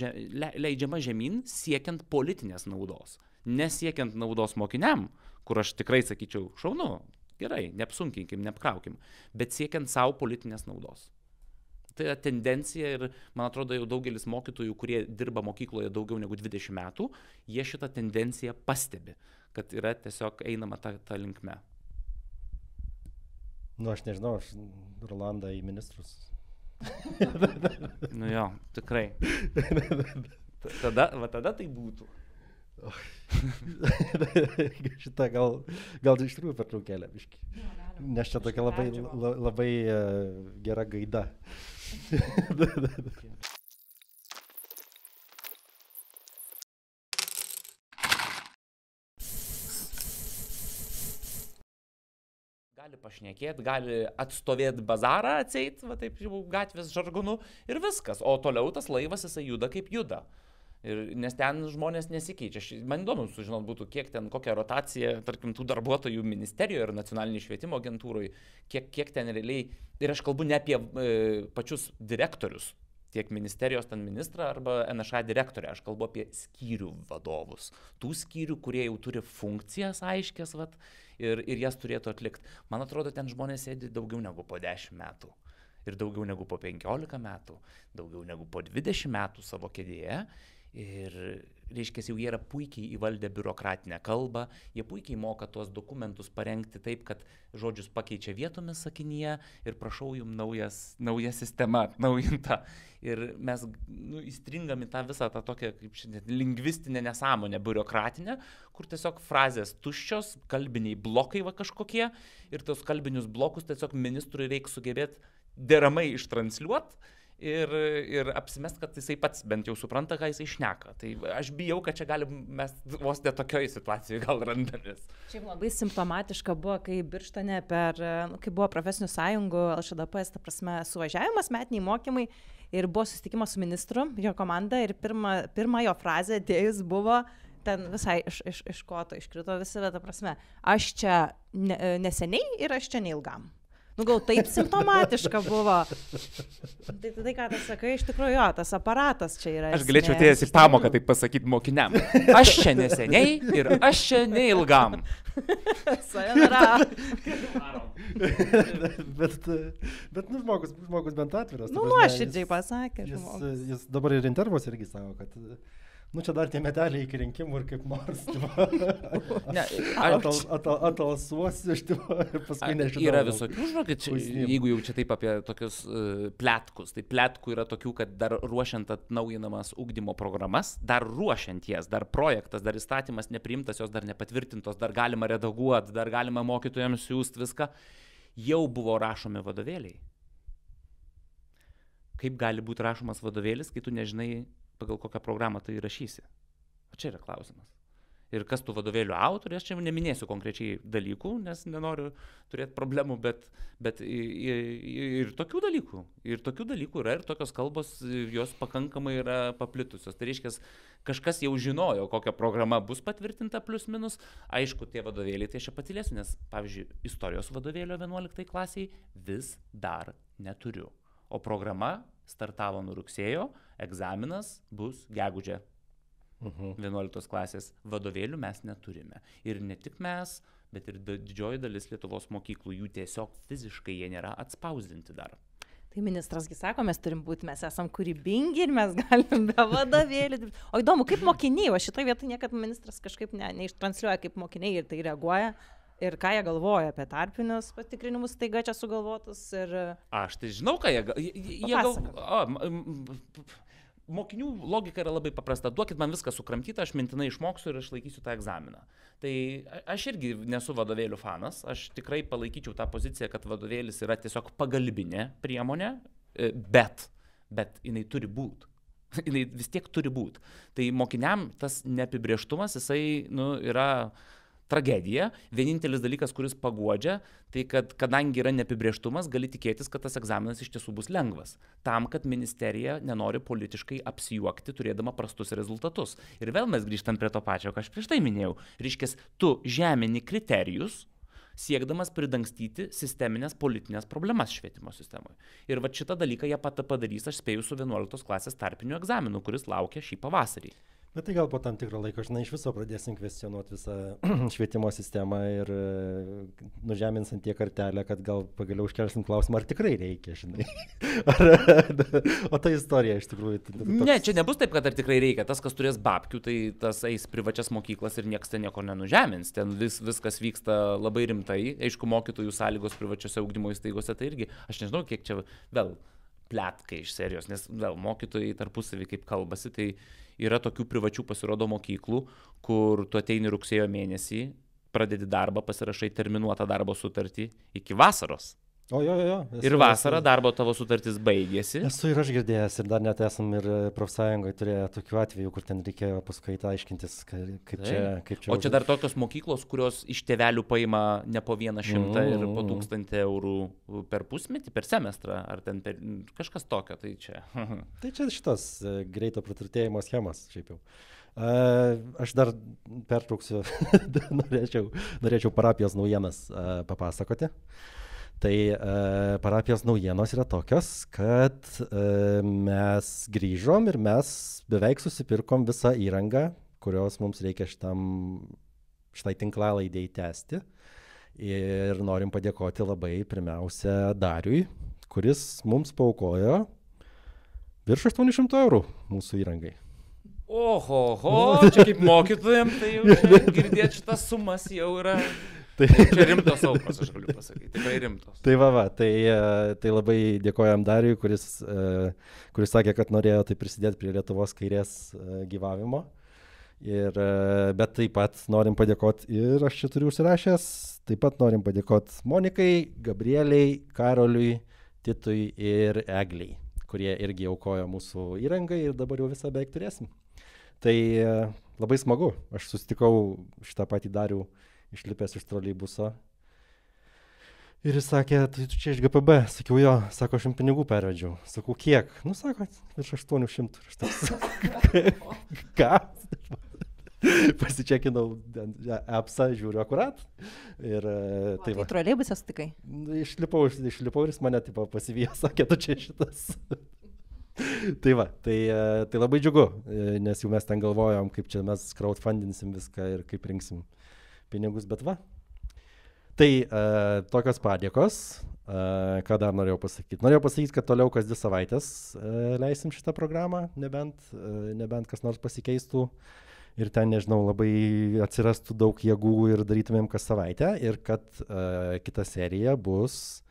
leidžiama žemyn siekiant politinės naudos. Nesiekiant naudos mokiniam, kur aš tikrai sakyčiau, šaunu. Gerai, neapsunkinkim, neapkraukim, bet siekiant savo politinės naudos. Tai yra tendencija ir, man atrodo, jau daugelis mokytojų, kurie dirba mokykloje daugiau negu 20 metų, jie šitą tendenciją pastebi, kad yra tiesiog einama ta linkme. Aš nežinau, aš Rolandą į ministrus. Jo, tikrai. Tada tai būtų. Šitą gal iš tikrųjų pertraukėlę biškį. Nes čia tokia labai gera gaida. Gali pašnekėti, gali atstovėti bazarą, atseit, va taip jau gatvės žargonu ir viskas. O toliau tas laivas jisai juda kaip juda. Nes ten žmonės nesikeičia. Man įdomu sužinot būtų, kiek ten, kokia rotacija, tarkim, tų darbuotojų ministerijoje ir nacionalinėje švietimo agentūroje, kiek ten realiai, ir aš kalbu ne apie pačius direktorius, tiek ministerijos ten ministrą arba NŠA direktorę, aš kalbu apie skyrių vadovus. Tų skyrių, kurie jau turi funkcijas aiškias, ir jas turėtų atlikti. Man atrodo, ten žmonės sėdi daugiau negu po 10 metų. Ir daugiau negu po 15 metų, daugiau negu po 20 metų savo kėdėje. Ir, reiškia, jau jie yra puikiai įvaldę biurokratinę kalbą, jie puikiai moka tuos dokumentus parengti taip, kad žodžius pakeičia vietomis sakinyje ir prašau jums nauja sistema atnaujinta. Ir mes įstringam į tą visą tą tokią, kaip šiandien, lingvistinę nesąmonę biurokratinę, kur tiesiog frazės tuščios, kalbiniai blokai kažkokie ir tos kalbinius blokus tiesiog ministrui reikia sugebėti deramai ištransliuoti. Ir apsimest, kad jisai pats bent jau supranta, ką jisai šneka. Tai aš bijau, kad čia mes vos ne tokioje situacijoje gal randamės. Šiaip labai simptomatiška buvo, kai Birštone kai buvo profesinių sąjungų LŠDPS, ta prasme, suvažiavimas, metiniai mokymai ir buvo susitikimas su ministru, jo komanda ir pirma jo frazė atėjus buvo, ten visai iš koto iškrito visi, bet ta prasme, aš čia neseniai ir aš čia neilgam. Gal taip simptomatiška buvo. Tai ką tu sakai, iš tikrųjų, jo, tas aparatas čia yra. Aš galėčiau atėjęs į pamoką taip pasakyti mokiniam. Aš čia neseniai ir aš čia neilgam. Sayonara. Bet žmogus bent atviras. Nuoširdžiai pasakė. Jis dabar ir intervos irgi sako, kad čia dar tie meteliai iki rinkimų ir kaip nors atalsuosiu ir paskui nežinau. Yra visokių žodžių, jeigu jau čia taip apie tokius pletkus, tai pletkų yra tokių, kad dar ruošiant atnaujinamas ugdymo programas, dar ruošiant jas, dar projektas, dar įstatymas nepriimtas, jos dar nepatvirtintos, dar galima redaguoti, dar galima mokytojams siūsti viską, jau buvo rašomi vadovėliai. Kaip gali būti rašomas vadovėlis, kai tu nežinai, pagal kokią programą tai įrašysi? O čia yra klausimas. Ir kas tų vadovėlių autoriai, aš čia neminėsiu konkrečiai dalykų, nes nenoriu turėti problemų, bet ir tokių dalykų. Ir tokių dalykų yra, ir tokios kalbos, jos pakankamai yra paplitusios. Tai reiškia, kažkas jau žinojo, kokia programa bus patvirtinta plius minus. Aišku, tie vadovėliai, tai aš čia patylėsiu, nes, pavyzdžiui, istorijos vadovėlio 11 klasiai vis dar neturiu. O programa startavo nuo rugsėjo, egzaminas bus gegužę. 11 klasės vadovėlių mes neturime. Ir ne tik mes, bet ir didžioji dalis Lietuvos mokyklų, jų tiesiog fiziškai jie nėra atspausdinti dar. Tai ministrasgi sako, mes turim būti, mes esam kūrybingi ir mes galim be vadovėlių. O įdomu, kaip mokiniai, o šitoje vietoje niekad ministras kažkaip neištransliuoja kaip mokiniai ir tai reaguoja. Ir ką jie galvoja apie tarpinius patikrinimus, taiga čia sugalvotus ir... Aš tai žinau, ką mokinių logika yra labai paprasta. Duokit man viską sukramtytą, aš mintinai išmoksiu ir aš laikysiu tą egzaminą. Tai aš irgi nesu vadovėlių fanas. Aš tikrai palaikyčiau tą poziciją, kad vadovėlis yra tiesiog pagalbinė priemonė, bet jinai turi būti. Jinai vis tiek turi būti. Tai mokiniam tas neapibrėžtumas, jisai yra tragedija. Vienintelis dalykas, kuris paguodžia, tai kad kadangi yra neapibrėžtumas, gali tikėtis, kad tas egzaminas iš tiesų bus lengvas. Tam, kad ministerija nenori politiškai apsijuokti, turėdama prastus rezultatus. Ir vėl mes grįžtam prie to pačio, ką aš prieš tai minėjau. Reiškia, tu žemini kriterijus, siekdamas pridangstyti sisteminės politinės problemas švietimo sistemoje. Ir va šitą dalyką jie padarys, aš spėju, su 11 klasės tarpiniu egzaminu, kuris laukia šį pavasarį. Bet tai gal po tam tikro laiko, iš viso pradėsim kvestionuoti visą švietimo sistemą ir nužeminsim tie kartelę, kad gal pagaliau užkelsim klausimą, ar tikrai reikia, žinai. O ta istorija iš tikrųjų... Toks... Ne, čia nebus taip, kad ar tikrai reikia. Tas, kas turės babkių, tai tas eis privačias mokyklas ir niekas ten nieko nenužemins. Ten viskas vyksta labai rimtai. Aišku, mokytojų sąlygos privačiose ugdymo įstaigose, tai irgi, aš nežinau, kiek čia vėl pletkai iš serijos, nes vėl mokytojai tarpusavį kaip kalbasi, tai yra tokių privačių pasirodo mokyklų, kur tu ateini rugsėjo mėnesį, pradedi darbą, pasirašai terminuotą darbo sutartį iki vasaros. Jo. Ir vasarą darbo tavo sutartis baigėsi. Esu ir aš girdėjęs, ir dar net esam ir profsąjungoje turėję tokių atvejų, kur ten reikėjo paskui aiškintis, kaip čia. O čia dar tokios mokyklos, kurios iš tėvelių paima ne po 100 ir po 1000 eurų per pusmetį, per semestrą, ar ten kažkas tokio, tai čia. Tai čia šitos greito praturtėjimo schemos, šiaip jau. Aš dar pertrauksiu, norėčiau parapijos naujienas papasakoti. Tai parapijos naujienos yra tokios, kad mes grįžom ir mes beveik susipirkom visą įrangą, kurios mums reikia šitai tinklalaidei tęsti. Ir norim padėkoti labai pirmiausia Dariui, kuris mums paaukojo virš 800 eurų mūsų įrangai. Oho, čia kaip mokytojam, tai jau girdėti šitas sumas jau yra... Čia rimtos aukos, aš galiu pasakyti, tikrai rimtos. Tai labai dėkojam Dariui, kuris sakė, kad norėjo tai prisidėti prie Lietuvos kairės gyvavimo. Bet taip pat norim padėkoti, ir aš čia turiu užsirašęs, taip pat norim padėkoti Monikai, Gabrieliai, Karoliui, Titui ir Egliai, kurie irgi aukojo mūsų įrangai ir dabar jau visą beveik turėsim. Tai labai smagu, aš susitikau šitą patį Darių išlipęs iš troleibuso. Ir jis sakė, tai tu čia iš GPB. Sakiau, jo, sako, aš jums pinigų pervedžiau. Sakau, kiek? Nu, sako, virš 800. Ir aš toks, ką? Pasičekinau appsą, žiūriu akurat. Ir tai troleibuse sutikai? Išlipau ir jis mane taip pasivijo, sakė, tu čia šitas. Tai labai džiugu, nes jau mes ten galvojom, kaip čia mes crowdfundinsim viską ir kaip rinksim pinigus, bet va. Tai tokios padėkos. Ką dar norėjau pasakyti? Norėjau pasakyti, kad toliau kas 2 savaitės leisim šitą programą, nebent kas nors pasikeistų ir ten, nežinau, labai atsirastų daug jėgų ir darytumėm kas savaitę. Ir kad kita serija bus,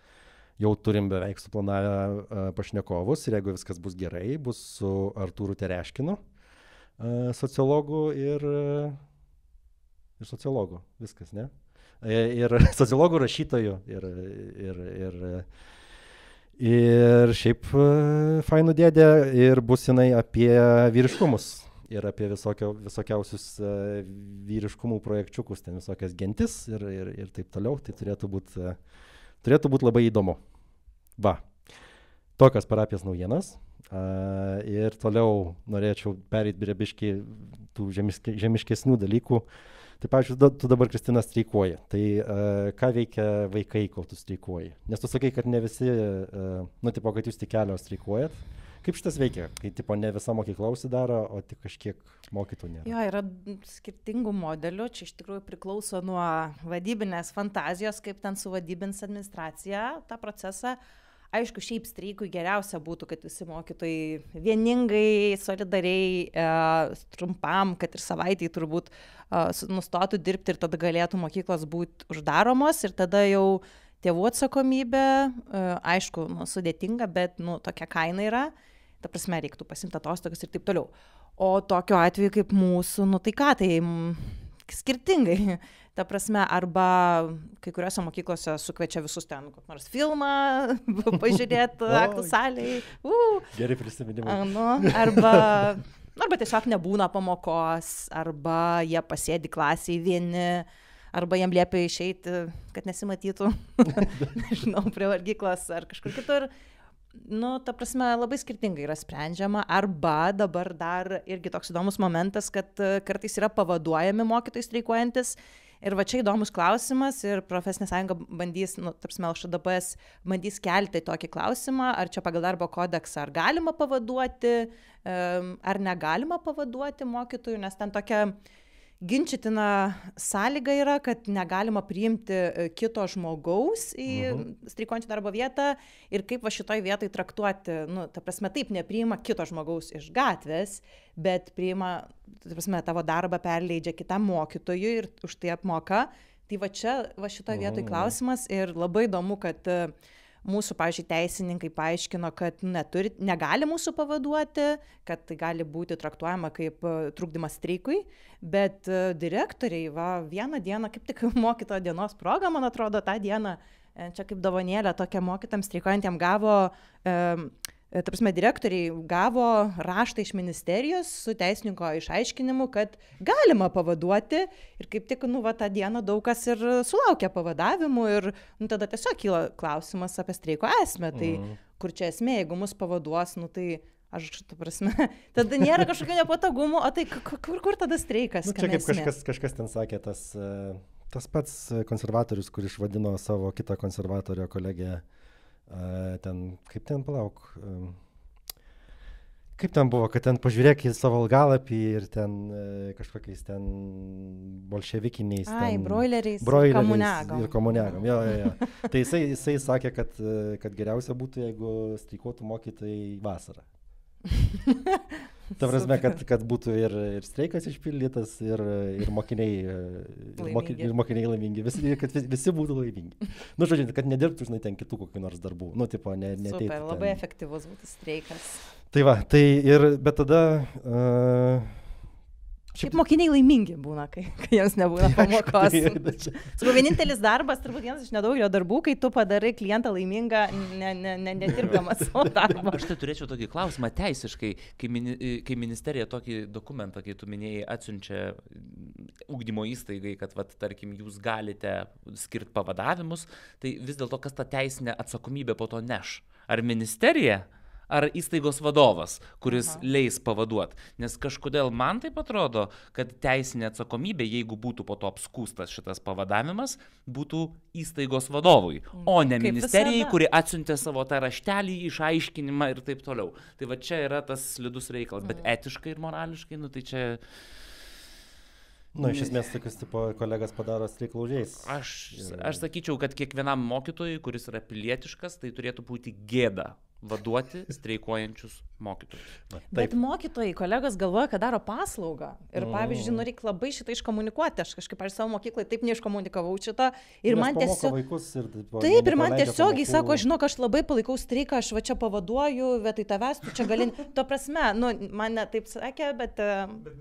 jau turim beveik suplanavę pašnekovus ir jeigu viskas bus gerai, bus su Artūru Tereškinu, sociologu ir sociologų, viskas, ne? Ir sociologų rašytojų ir šiaip fainų dėdė ir bus jinai apie vyriškumus ir apie visokiausius vyriškumų projekčiukus, ten visokias gentis ir taip toliau, tai turėtų būt labai įdomu. Va, tokios parapijos naujienas. Ir toliau norėčiau pereiti prie biškį tų žemiškesnių dalykų. Tai, pavyzdžiui, tu dabar, Kristina, streikuoji. Tai ką veikia vaikai, kol tu streikuoji? Nes tu sakai, kad ne visi, kad jūs tik kelios streikuojat. Kaip šitas veikia, kai tipo ne visa mokykla užsidaro, o tik kažkiek mokytų nėra? Jo, yra skirtingų modelių, čia iš tikrųjų priklauso nuo vadybinės fantazijos, kaip ten suvadybins administracija tą procesą. Aišku, šiaip streikui geriausia būtų, kad visi mokytojai vieningai, solidariai, trumpam, kad ir savaitėj turbūt nustotų dirbti ir tada galėtų mokyklos būti uždaromos ir tada jau tėvų atsakomybė, aišku, sudėtinga, bet tokia kaina yra, ta prasme reiktų pasimti atostogas ir taip toliau. O tokiu atveju kaip mūsų, tai ką, tai skirtingai. Ta prasme, arba kai kuriuose mokyklose sukviečia visus ten kokį nors filmą, pažiūrėti aktų salėje. Geri prisiminimai. Arba tiesiog nebūna pamokos, arba jie pasėdi klasiai vieni, arba jiem liepia išeiti, kad nesimatytų, nežinau, prie valgyklos ar kažkur kitur. Ta prasme, labai skirtingai yra sprendžiama. Arba dabar dar irgi toks įdomus momentas, kad kartais yra pavaduojami mokytojai streikuojantis. Ir va čia įdomus klausimas ir profesinė sąjunga bandys, tarpsme, LŠDPS bandys kelti tokį klausimą, ar čia pagal darbo kodeksą, ar galima pavaduoti, ar negalima pavaduoti mokytojų, nes ten tokia ginčytina sąlyga yra, kad negalima priimti kito žmogaus į streikuojančią darbo vietą ir kaip va šitoj vietoj traktuoti, ta prasme, taip nepriima kito žmogaus iš gatvės, bet priima, ta prasme, tavo darbą perleidžia kitam mokytojui ir už tai apmoka. Tai va čia, va šitoj vietoj klausimas ir labai įdomu, kad mūsų, pavyzdžiui, teisininkai paaiškino, kad negali mūsų pavaduoti, kad tai gali būti traktuojama kaip trukdymas streikui, bet direktoriai vieną dieną, kaip tik mokytojo dienos proga, man atrodo, tą dieną, čia kaip dovanėlę tokia mokytams streikuojantiem gavo, ta prasme, direktoriai gavo raštą iš ministerijos su teisininko išaiškinimu, kad galima pavaduoti ir kaip tik, tą dieną daug kas ir sulaukia pavadavimų ir tada tiesiog kyla klausimas apie streiko esmę. Tai kur čia esmė, jeigu mus pavaduos, tai aš, ta prasme, tada nėra kažkokio nepatogumų, o tai kur tada streikas? Čia kaip kažkas ten sakė, tas pats konservatorius, kuris išvadino savo kitą konservatorę kolegę, kaip ten buvo, kad ten pažiūrėk į savo algalapį ir ten kažkokiais ten bolševikiniais broileriais ir komuniagom. Jo. Tai jisai sakė, kad geriausia būtų, jeigu streikuotų mokytojai vasarą. Ta prasme, kad būtų ir streikas išpildytas, ir mokiniai laimingi, kad visi būtų laimingi. Žodžiu, kad nedirbtų, žinai, ten kitų kokių nors darbų. Super, labai efektyvus būtų streikas. Tai va, bet tada... Šiaip mokiniai laimingi būna, kai jiems nebūna pamokos. Vienintelis darbas, turbūt vienas iš nedaugelio darbų, kai tu padarai klientą laimingą, nedirbdamas savo darbą. Aš tai turėčiau tokį klausimą teisiškai, kai ministerija tokį dokumentą, kai tu minėjai, atsiunčia ugdymo įstaigai, kad, tarkim, jūs galite skirti pavadavimus, tai vis dėlto kas ta teisinė atsakomybė po to neš? Ar ministerija? Ar įstaigos vadovas, kuris leis pavaduoti. Nes kažkodėl man taip atrodo, kad teisinė atsakomybė, jeigu būtų po to apskūstas šitas pavadavimas, būtų įstaigos vadovui, o ne ministerijai, kuri atsiuntė savo tą raštelį, išaiškinimą ir taip toliau. Tai va čia yra tas slidus reikalas, bet etiškai ir morališkai, tai čia... Iš esmės tokius tipo kolegas padaro streiklaužiais. Aš sakyčiau, kad kiekvienam mokytojui, kuris yra pilietiškas, tai turėtų būti gėda vaduoti streikuojančius mokytojus. Bet mokytojai, kolegos galvoja, kad daro paslaugą. Ir pavyzdžiui, reikia labai šitą iškomunikuoti. Aš kažkaip savo mokyklai taip neiškomunikavau šitą. Ir man tiesiog... Taip, ir man tiesiog jis sako, žinok, aš labai palaikau streiką, aš va čia pavaduoju, vietoj tavęs, tu čia gali... Tuo prasme, man taip sakė, bet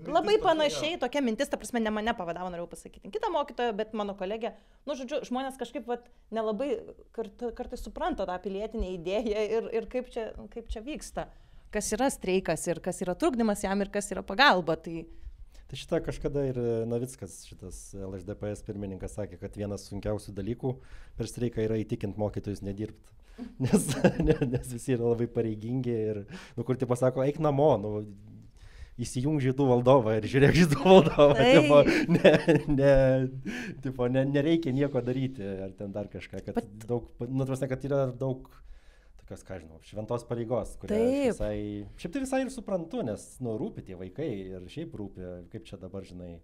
labai panašiai tokia mintis, ta prasme, ne mane pavadavo, norėjau pasakyti. Kita mokytoja, bet mano kolegė, žodžiu, žmonės kažkaip nelabai kartais supranta tą pilietinę idėją ir kaip čia vyksta. Kas yra streikas ir kas yra trukdymas jam ir kas yra pagalba. Tai šitą kažkada ir Navickas, šitas LŠDPS pirmininkas, sakė, kad vienas sunkiausių dalykų per streiką yra įtikinti mokytojus nedirbti. Nes visi yra labai pareigingi ir, kur tai pasako, eik namo, įsijung žydų valdovą ir žiūrėk žydų valdovą. Nereikia nieko daryti ar ten dar kažką. Kad yra daug kažkokios, ką žinau, šventos pareigos, kurią šiaip tai visai ir suprantu, nes, rūpi tie vaikai ir šiaip rūpi, kaip čia dabar, žinai.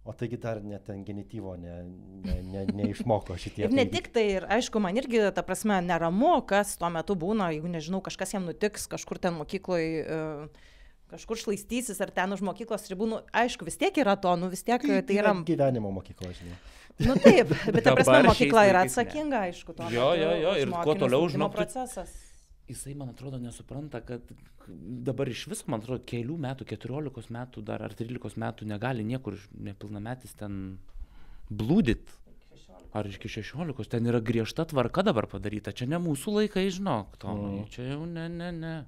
O taigi dar net ten genityvo neišmoko šitie. Ir ne tik tai, ir aišku, man irgi, ta prasme, neramu, kas tuo metu būna, jeigu nežinau, kažkas jam nutiks, kažkur ten mokykloje, kažkur šlaistysis, ar ten už mokyklos ribų, aišku, vis tiek yra to, vis tiek tai yra... Gyvenimo mokykla, žinai. Taip, bet ta prasme, mokykla yra atsakinga, aišku, to. Jo, ir kuo toliau žinok, procesas. Jisai, man atrodo, nesupranta, kad dabar iš viso, man atrodo, kelių metų, 14 metų dar ar 13 metų negali niekur nepilnametis ten blūdit. Ar iki 16, ten yra griežta tvarka dabar padaryta. Čia ne mūsų laikai, žinok, Tomai, čia jau ne.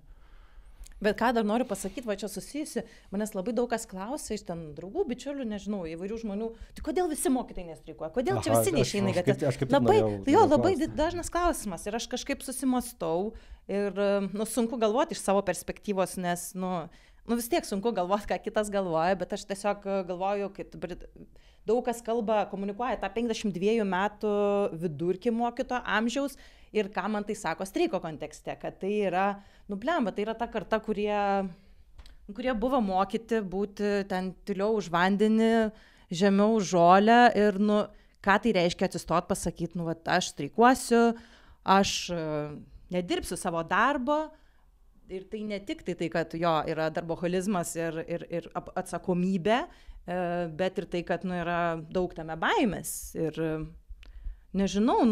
Bet ką dar noriu pasakyti, va čia susijusi, manęs labai daug kas klausia iš ten draugų, bičiulių, nežinau, įvairių žmonių, tai kodėl visi mokytojai nestreikuoja, kodėl čia visi neišeina į gatves? Labai dažnas klausimas ir aš kažkaip susimastau ir sunku galvoti iš savo perspektyvos, nes vis tiek sunku galvoti, ką kitas galvoja, bet aš tiesiog galvoju, kad daug kas kalba, komunikuoja tą 52 metų vidurkį mokytojo amžiaus ir ką man tai sako streiko kontekste, kad tai yra, blemba, tai yra ta karta, kurie buvo mokyti būti ten tyliau už vandenį, žemiau už žolę ir, ką tai reiškia atsistot pasakyti, aš streikuosiu, aš nedirbsiu savo darbo. Ir tai ne tik tai, kad jo yra darboholizmas ir atsakomybė, bet ir tai, kad yra daug tame baimės. Ir nežinau,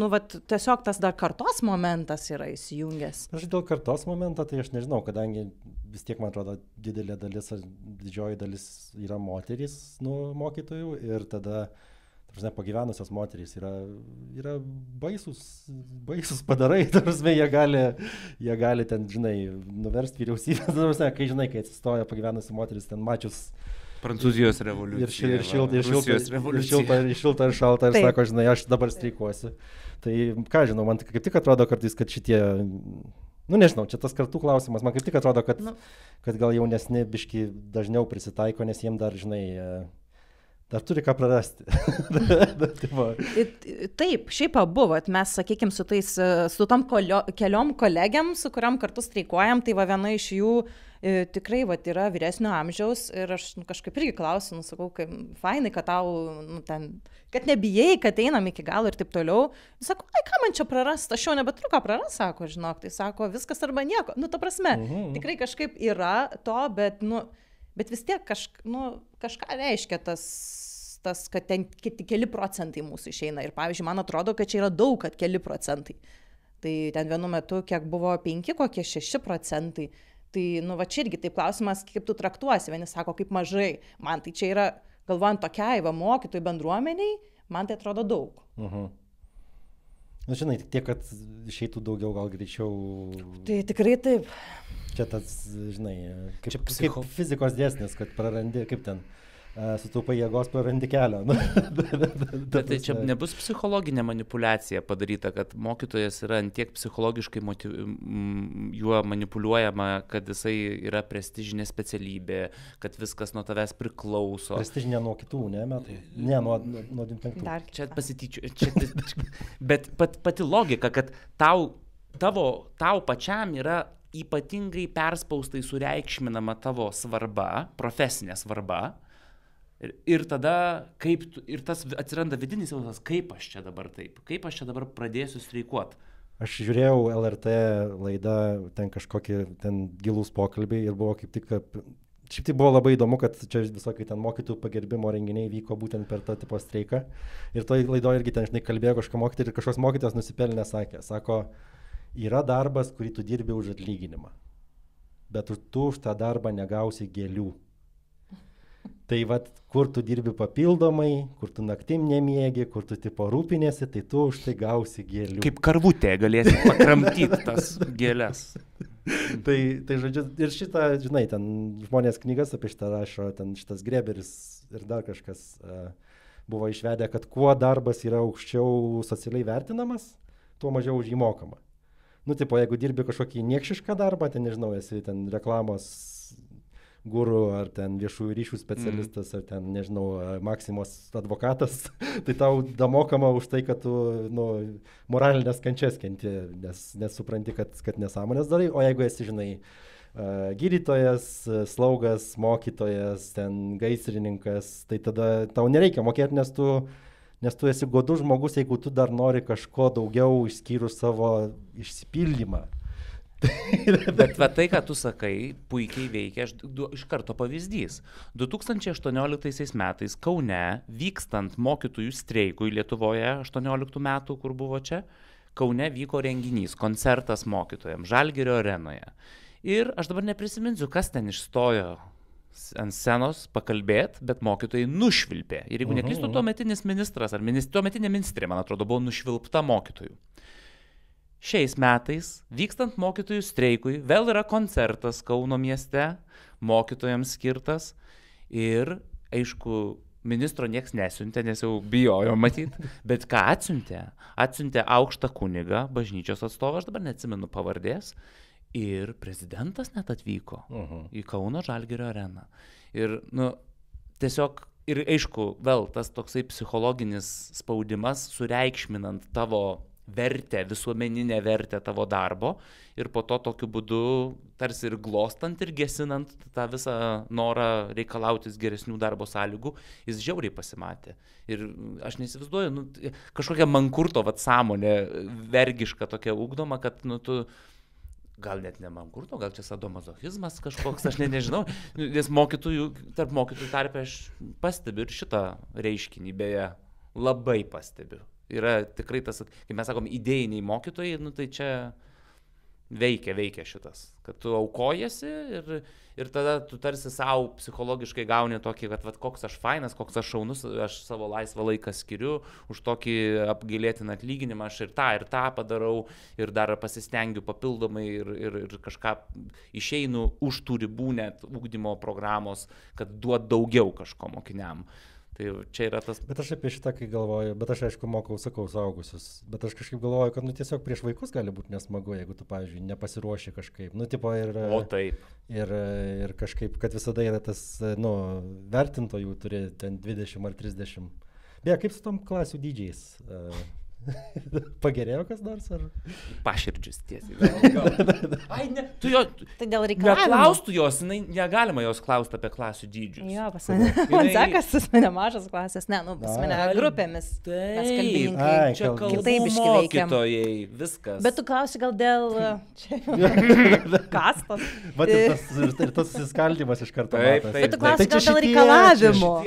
tiesiog tas dar kartos momentas yra įsijungęs. Aš dėl kartos momento, tai aš nežinau, kadangi vis tiek, man atrodo, didelė dalis ar didžioji dalis yra moterys mokytojų ir tada pagyvenusios moterys yra baisus padarai, jie gali ten, žinai, nuversti vyriausybę, kai žinai, kai atsistoja pagyvenusi moteris, ten mačius Prancūzijos revoliucija. Ir šilta ir šalta ir sako, žinai, aš dabar streikuosiu. Tai ką žinau, man kaip tik atrodo kartais, kad šitie, nežinau, čia tas kartų klausimas, man kaip tik atrodo, kad gal jaunesni biški dažniau prisitaiko, nes jiem dar, žinai, dar turi ką prarasti. Taip, šiaip abu, mes, sakykime, su tom keliom kolegiam, su kuriam kartu streikuojam, tai viena iš jų tikrai yra vyresnio amžiaus ir aš kažkaip irgi klausiu, sakau, kaip fainai, kad tau, kad nebijai, kad einam iki galo ir taip toliau. Jis sako, ką man čia prarast, aš jau nebeturiu ką prarast, sako, žinok, tai sako, viskas arba nieko. Ta prasme, tikrai kažkaip yra to, bet vis tiek kažką reiškia tas, kad ten keli procentai mūsų išeina. Ir pavyzdžiui, man atrodo, kad čia yra daug, kad keli procentai. Tai ten vienu metu, kiek buvo 5, kokie 6 procentai. Tai, čia irgi taip klausimas, kaip tu traktuosi. Vieni sako, kaip mažai. Man tai čia yra, galvojant tokiai mokytojų bendruomeniai, man tai atrodo daug. Žinai, tik tiek, kad išeitų daugiau, gal greičiau. Tai tikrai taip. Čia tas, žinai, kaip fizikos dėsnis, kad prarandi, kaip ten, sutaupai jėgos, prarandi kelią. Bet tai čia nebus psichologinė manipulacija padaryta, kad mokytojas yra tiek psichologiškai juo manipuliuojama, kad jisai yra prestižinė specialybė, kad viskas nuo tavęs priklauso. Prestižinė nuo kitų, ne? Ne, nuo 25. Čia pasityčiu. Bet pati logika, kad tau pačiam yra ypatingai perspaustai sureikšminama tavo svarba, profesinė svarba. Ir tada, ir tas atsiranda vidinis jausmas, kaip aš čia dabar taip, kaip aš čia dabar pradėsiu streikuoti. Aš žiūrėjau LRT laidą, ten kažkokį gilūs pokalbiai ir buvo kaip tik, šiaip tai buvo labai įdomu, kad čia visokai ten mokytojų pagerbimo renginiai vyko būtent per tą tipo streiką. Ir toj laidoje irgi ten, žinai, kalbėjo kažką mokytojai ir kažkoks mokytojas nusipelnė sako, yra darbas, kurį tu dirbi už atlyginimą, bet tu už tą darbą negausi gėlių. Tai kur tu dirbi papildomai, kur tu naktim nemiegi, kur tu tipo rūpinėsi, tai tu už tai gausi gėlių. Kaip karvutė galėsi pakramtyti tas gėlės. Tai žodžiu, ir šitą, žinai, ten žmonės knygas apie šitą rašo, ten šitas Greberis ir dar kažkas buvo išvedę, kad kuo darbas yra aukščiau socialiai vertinamas, tuo mažiau už jį mokama. Tipo, jeigu dirbi kažkokį niekšišką darbą, ten nežinau, esi ten reklamos guru, ar ten viešųjų ryšių specialistas, ar ten, nežinau, Maksimos advokatas, tai tau damokama už tai, kad tu, moralinės kančias kenti, nes supranti, kad nesąmonės darai, o jeigu esi, žinai, gydytojas, slaugas, mokytojas, ten gaisrininkas, tai tada tau nereikia mokėti, nes tu esi godus žmogus, jeigu tu dar nori kažko daugiau išskyrus savo išsipildymą. Bet tai, ką tu sakai, puikiai veikia. Iš karto pavyzdys. 2018 metais Kaune, vykstant mokytojų streikui Lietuvoje 18 metų, kur buvo čia, Kaune vyko renginys, koncertas mokytojams Žalgirio arenoje. Ir aš dabar neprisiminsiu, kas ten išstojo ant scenos pakalbėti, bet mokytojai nušvilpė. Ir jeigu neklystu, tuometinis ministras, ar tuometinė ministrė, man atrodo, buvo nušvilpta mokytojų. Šiais metais, vykstant mokytojų streikui, vėl yra koncertas Kauno mieste, mokytojams skirtas. Ir, aišku, ministro nieks nesiuntė, nes jau bijojo matyti. Bet ką atsiuntė? Atsiuntė aukštą kunigą, bažnyčios atstovą, aš dabar neatsimenu pavardės. Ir prezidentas net atvyko į Kauno Žalgirio areną. Ir, tiesiog, ir aišku, vėl tas toksai psichologinis spaudimas, sureikšminant tavo vertę, visuomeninę vertę tavo darbo ir po to tokiu būdu tarsi ir glostant ir gesinant tą visą norą reikalautis geresnių darbo sąlygų, jis žiauriai pasimatė. Ir aš neįsivaizduoju, kažkokia mankurto sąmonė vergiška tokia ugdoma, kad tu gal net ne mankurto, gal čia sadomazochizmas kažkoks, aš nežinau, nes tarp mokytojų tarpe aš pastebiu ir šitą reiškinį, beje, labai pastebiu. Yra tikrai tas, kai mes sakom, idėjiniai mokytojai, tai čia veikia šitas, kad tu aukojasi ir tada tu tarsi savo psichologiškai gauni tokį, kad koks aš fainas, koks aš šaunus, aš savo laisvą laiką skiriu, už tokį apgailėtiną atlyginimą aš ir tą padarau ir dar pasistengiu papildomai ir kažką išeinu už tų ribų net ugdymo programos, kad duot daugiau kažko mokiniam. Tai čia yra tas... Bet aš apie šitą, kai galvoju, bet aš aišku sakau suaugusius, bet aš kažkaip galvoju, kad tiesiog prieš vaikus gali būti nesmagu, jeigu tu, pavyzdžiui, nepasiruoši kažkaip. O taip. Ir kažkaip, kad visada yra tas, vertintojų turi ten 20 ar 30. Beje, kaip su tom klasių dydžiais? Pagerėjo kas nors ar? Paširdžius tiesiai. Ai, ne, tu jo... Tai dėl reikalavimų. Neklaustų jos, negalima jos klausti apie klasių dydžius. Jo, pas mane sekas, pas mane mažas klasės, pas mane grupėmis. Mes kalbininkai. Čia kalbų mokytojai, viskas. Bet tu klausi gal dėl... kastos. Ir tas susiskaldymas iš karto. Bet tu klausi gal dėl reikalavimų.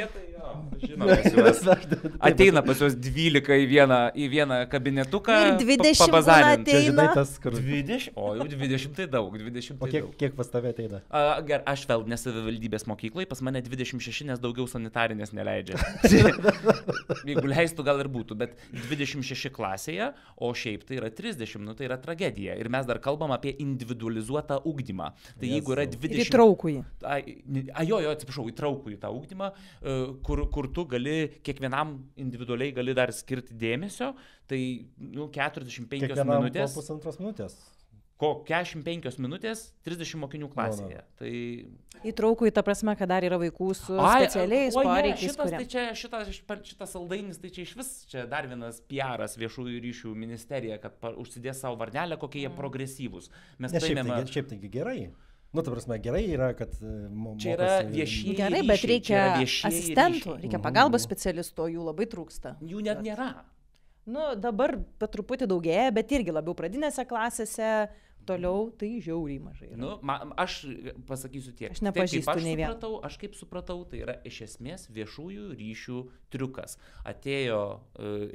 Ateina pas juos 12 į vieną kabinetuką. Ir 20 ateina. 20? O jau 20 tai daug. O kiek pas tave ateina? Aš vėl nesavivaldybės mokykloje, pas mane 26, nes daugiau sanitarinės neleidžia. Jeigu leistų, gal ir būtų, bet 26 klasėje, o šiaip tai yra 30, tai yra tragedija. Ir mes dar kalbam apie individualizuotą ugdymą. Tai jeigu yra 20... Įtraukųjį. Atsiprašau, įtraukųjį tą ugdymą, kur tu gali, kiekvienam individualiai gali dar skirti dėmesio, tai 45 minutės. Po pusantros minutės. 45 minutės, 30 mokinių klasėje. Tai... Įtraukų į tą prasme, kad dar yra vaikų su specialiais poreikiais. Šitas saldainis, tai čia iš vis, čia dar vienas PR-as viešųjų ryšių ministerija, kad užsidės savo varnelę, kokie jie progresyvūs. Šiaip taigi gerai. Ta prasme, gerai yra, kad... Čia yra viešieji ryšiai. Gerai, bet reikia asistentų, reikia pagalbos specialistų, jų labai trūksta. Jų net nėra. Dabar truputį daugėja, bet irgi labiau pradinėse klasėse, toliau tai žiauriai mažai. Aš pasakysiu tiek. Aš nepažįstu nei vieno. Aš kaip supratau, tai yra iš esmės viešųjų ryšių triukas. Atėjo,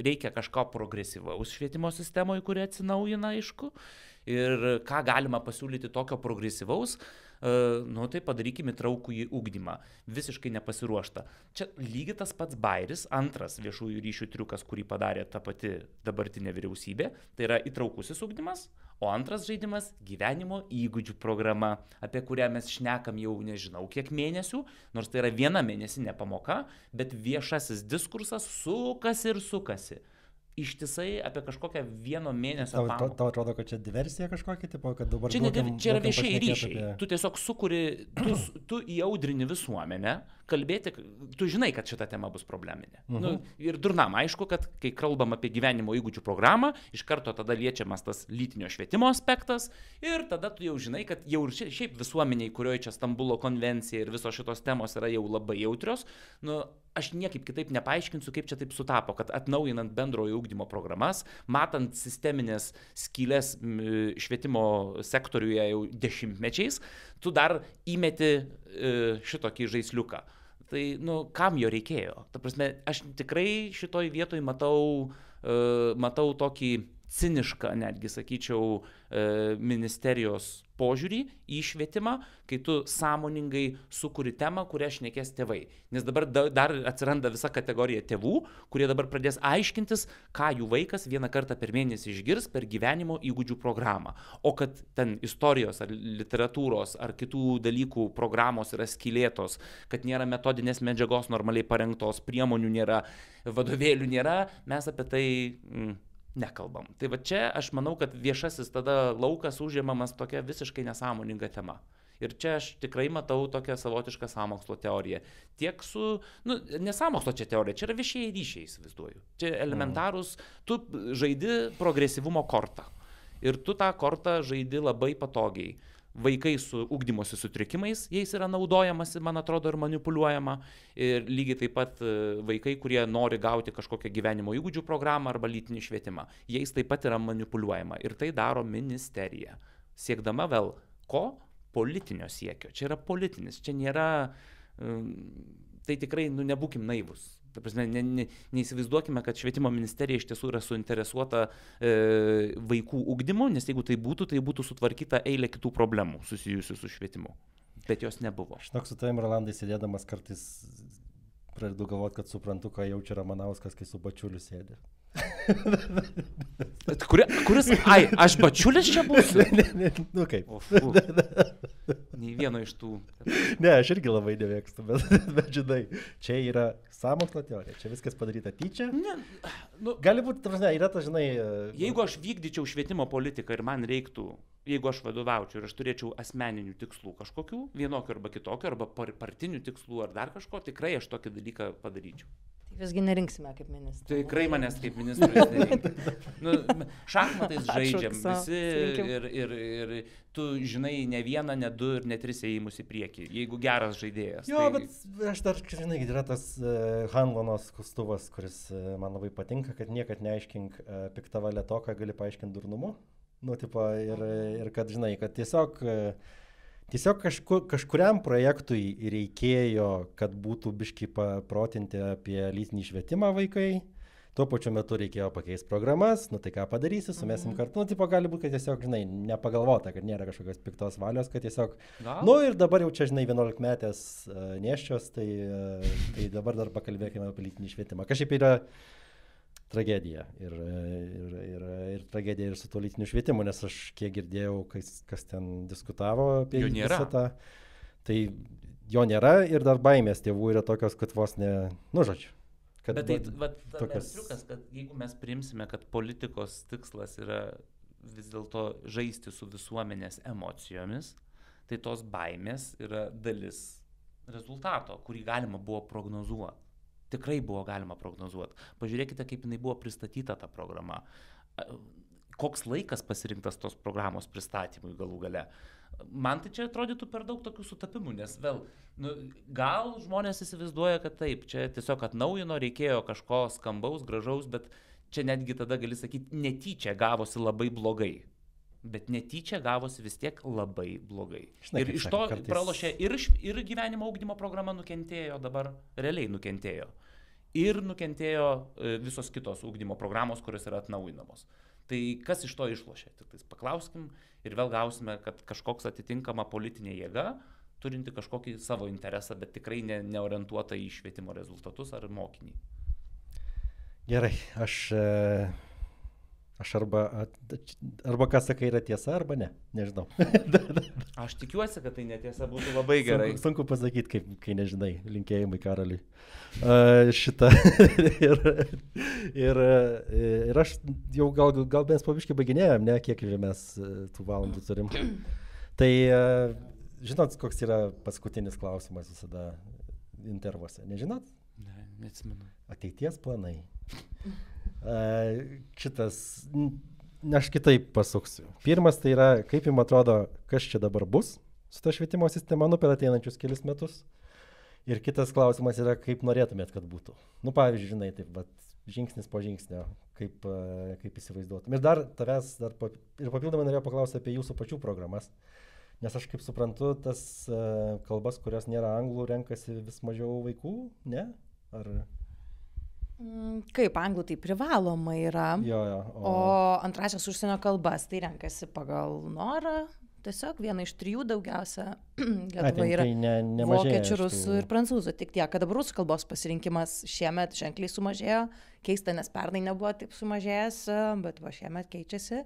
reikia kažko progresyvaus švietimo sistemoje, kuri atsinaujina, aišku. Ir ką galima pasiūlyti tokio progresyvaus, tai padarykime įtraukųjį ugdymą. Visiškai nepasiruošta. Čia lygiai tas pats bairis, antras viešųjų ryšių triukas, kurį padarė ta pati dabartinė vyriausybė, tai yra įtraukusis ugdymas, o antras žaidimas - gyvenimo įgūdžių programa, apie kurią mes šnekam jau nežinau kiek mėnesių, nors tai yra viena mėnesinė pamoka, bet viešasis diskursas sukasi ir sukasi. ištisai apie kažkokią vieno mėnesio Tau pamoką. tau atrodo, kad čia diversija kažkokia, tipo, kad dabar Čia yra viešieji ryšiai. apie... Tu tiesiog sukuri, tu įaudrini visuomenę, kalbėti, tu žinai, kad šita tema bus probleminė. Nu, ir durnam aišku, kad kai kalbam apie gyvenimo įgūdžių programą, iš karto tada liečiamas tas lytinio švietimo aspektas ir tada tu jau žinai, kad jau ir šiaip visuomeniai, kurioje čia Stambulo konvencija ir visos šitos temos yra jau labai jautrios, nu, aš niekaip kitaip nepaaiškinsiu, kaip čia taip sutapo, kad atnaujinant bendrojo ugdymo programas, matant sisteminės skylės švietimo sektoriuje jau dešimtmečiais, tu dar įmeti šitokį žaisliuką. Tai, nu, kam jo reikėjo? Ta prasme, aš tikrai šitoj vietoj matau tokį cinišką, netgi sakyčiau, ministerijos požiūrį į švietimą, kai tu sąmoningai sukuri temą, kurią šnekės tėvai. Nes dabar dar atsiranda visa kategorija tėvų, kurie dabar pradės aiškintis, ką jų vaikas vieną kartą per mėnesį išgirs per gyvenimo įgūdžių programą. O kad ten istorijos ar literatūros ar kitų dalykų programos yra skylėtos, kad nėra metodinės medžiagos normaliai parengtos, priemonių nėra, vadovėlių nėra, mes apie tai nekalbam. Tai va čia aš manau, kad viešasis tada laukas užimamas tokia visiškai nesąmoninga tema. Ir čia aš tikrai matau tokią savotišką sąmokslo teoriją. Tiek su, nesąmokslo čia teorija, čia yra viešieji ryšiai, įsivaizduoju. Čia elementarus, tu žaidi progresyvumo kortą. Ir tu tą kortą žaidi labai patogiai. Vaikai su ugdymosi sutrikimais, jais yra naudojamasi, man atrodo, ir manipuliuojama. Ir lygiai taip pat vaikai, kurie nori gauti kažkokią gyvenimo įgūdžių programą arba lytinį švietimą, jais taip pat yra manipuliuojama. Ir tai daro ministerija. Siekdama vėl ko? Politinio siekio. Čia yra politinis, čia nėra, tai tikrai, nebūkim naivus. Ta prasme, neįsivaizduokime, kad švietimo ministerija iš tiesų yra suinteresuota vaikų ugdymu, nes jeigu tai būtų sutvarkyta eilė kitų problemų susijusių su švietimu. Bet jos nebuvo. Žinok, su tavim, Rolandai, sėdėdamas kartais pradedu galvoti, kad suprantu, ką jaučia Ramanauskas, kai su Bačiuliu sėdė. Kuris? Ai, aš Bačiulis čia būsiu? Nu kaip. Nei vieno iš tų. Ne, aš irgi labai nemėgstu, bet žinai, čia yra sąmokslo teorija, čia viskas padaryta tyčia. Gali būti, yra tas, žinai... Jeigu aš vykdyčiau švietimo politiką ir man reiktų, jeigu aš vadovaučiau ir aš turėčiau asmeninių tikslų kažkokių, vienokių arba kitokių, arba partinių tikslų ar dar kažko, tikrai aš tokį dalyką padaryčiau. Visgi nerinksime kaip ministrą. Tikrai manęs kaip ministras nerinkti. Šachmatais žaidžiam visi ir tu žinai ne vieną, ne du ir ne tris ėjimus į priekį, jeigu geras žaidėjas. Jo, bet aš dar, žinai, yra tas Hanlono skustuvas, kuris man labai patinka, kad niekad neaiškink piktavalia to, ką gali paaiškinti durnumu. Ir kad, žinai, kad tiesiog kažkuriam projektui reikėjo, kad būtų biškį paprotinti apie lytinį švietimą vaikai, tuo pačiu metu reikėjo pakeisti programas, tai ką padarysi, sumesim kartu, gali būti, kad tiesiog, žinai, nepagalvota, kad nėra kažkokios piktos valios, kad tiesiog, ir dabar jau čia, žinai, 11-metės nėščios, tai dabar dar pakalbėkime apie lytinį švietimą. Kažkaip yra tragedija ir tragedija ir su tuo lytiniu švietimu, nes aš kiek girdėjau, kas ten diskutavo apie visą tą, tai jo nėra ir dar baimės tėvų yra tokios, kad vos ne, žodžiu. Bet tai tokias... triukas, kad jeigu mes priimsime, kad politikos tikslas yra vis dėlto žaisti su visuomenės emocijomis, tai tos baimės yra dalis rezultato, kurį galima buvo prognozuoti. Tikrai buvo galima prognozuoti. Pažiūrėkite, kaip jinai buvo pristatyta ta programa. Koks laikas pasirinktas tos programos pristatymui galų gale. Man tai čia atrodytų per daug tokių sutapimų, nes vėl, gal žmonės įsivaizduoja, kad taip, čia tiesiog atnaujino, reikėjo kažko skambaus, gražaus, bet čia netgi tada gali sakyti, netyčia gavosi labai blogai. Bet netyčia gavosi vis tiek labai blogai. Ir iš to pralošė ir gyvenimo ugdymo programa nukentėjo, dabar realiai nukentėjo. Ir nukentėjo visos kitos ugdymo programos, kurios yra atnaujinamos. Tai kas iš to išlošė? Tik paklauskim ir vėl gausime, kad kažkoks atitinkama politinė jėga, turinti kažkokį savo interesą, bet tikrai neorientuota į švietimo rezultatus ar mokinį. Gerai, Aš arba ką sakai yra tiesa, arba ne. Nežinau. Aš tikiuosi, kad tai netiesa būtų labai gerai. Sunku pasakyti, kai nežinai. Linkėjimai Karaliui. Šitą. ir aš jau gal mes paviškai baiginėjom, ne, kiek mes tų valandų turim. Tai žinot, koks yra paskutinis klausimas visada intervuose? Nežinot? Ne, neatsimenu. Ateities planai. Šitas, aš kitaip pasuksiu. Pirmas tai yra, kaip jums atrodo, kas čia dabar bus su ta švietimo sistema per ateinančius kelis metus. Ir kitas klausimas yra, kaip norėtumėt, kad būtų. Nu, pavyzdžiui, žinai, taip, bet žingsnis po žingsnio, kaip įsivaizduotum. Ir dar tavęs, ir papildomai norėjau paklausti apie jūsų pačių programas. Nes aš kaip suprantu, tas kalbas, kurios nėra anglų, renkasi vis mažiau vaikų, ne? Ar... Kaip anglų tai privaloma yra, jo, o antrasias užsienio kalbas tai renkasi pagal norą, tiesiog viena iš 3 daugiausia Lietuvoje yra vokiečių, rusų ir prancūzų. Tik tiek, kad dabar rusų kalbos pasirinkimas šiemet ženkliai sumažėjo, keista, nes pernai nebuvo taip sumažėjęs, bet va šiemet keičiasi,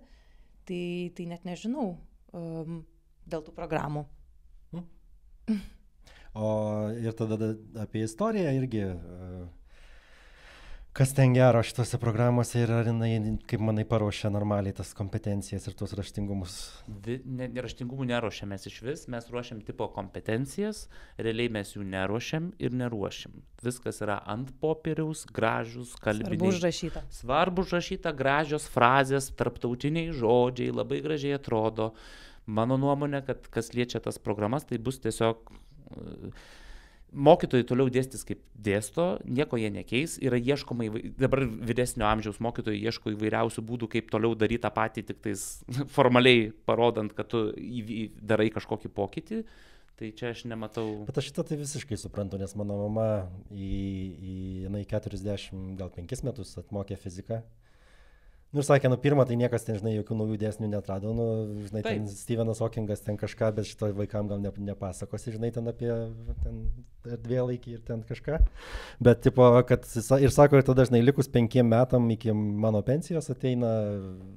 tai net nežinau dėl tų programų. O ir tada apie istoriją irgi... Kas ten gero šitose programuose ir ar jinai, kaip manai, paruošia normaliai tas kompetencijas ir tuos raštingumus? Raštingumų neruošiam mes iš vis, mes ruošiam tipo kompetencijas, realiai mes jų neruošiam ir neruošiam. Viskas yra ant popieriaus, gražus, kalbiniai. Svarbu užrašyta, gražios frazės, tarptautiniai žodžiai, labai gražiai atrodo. Mano nuomonė, kad kas liečia tas programas, tai bus tiesiog... Mokytojai toliau dėstys kaip dėsto, nieko jie nekeis, yra ieškoma, dabar vyresnio amžiaus mokytojai ieško įvairiausių būdų, kaip toliau daryti tą patį, tik tais formaliai parodant, kad tu darai kažkokį pokytį, tai čia aš nematau. Bet aš šitą tai visiškai suprantu, nes mano mama jinai 40, gal 5 metus atmokė fiziką. Nu ir sakė, pirmą tai niekas ten, žinai, jokių naujų dėsnių neatrado, žinai, ten Stevenas Hawkingas ten kažką, bet šito vaikam gal nepasakosi, žinai, ten apie erdvėlaikį ir ten kažką. Bet, tipo, kad ir sako, ir tada, žinai, likus 5 metam iki mano pensijos ateina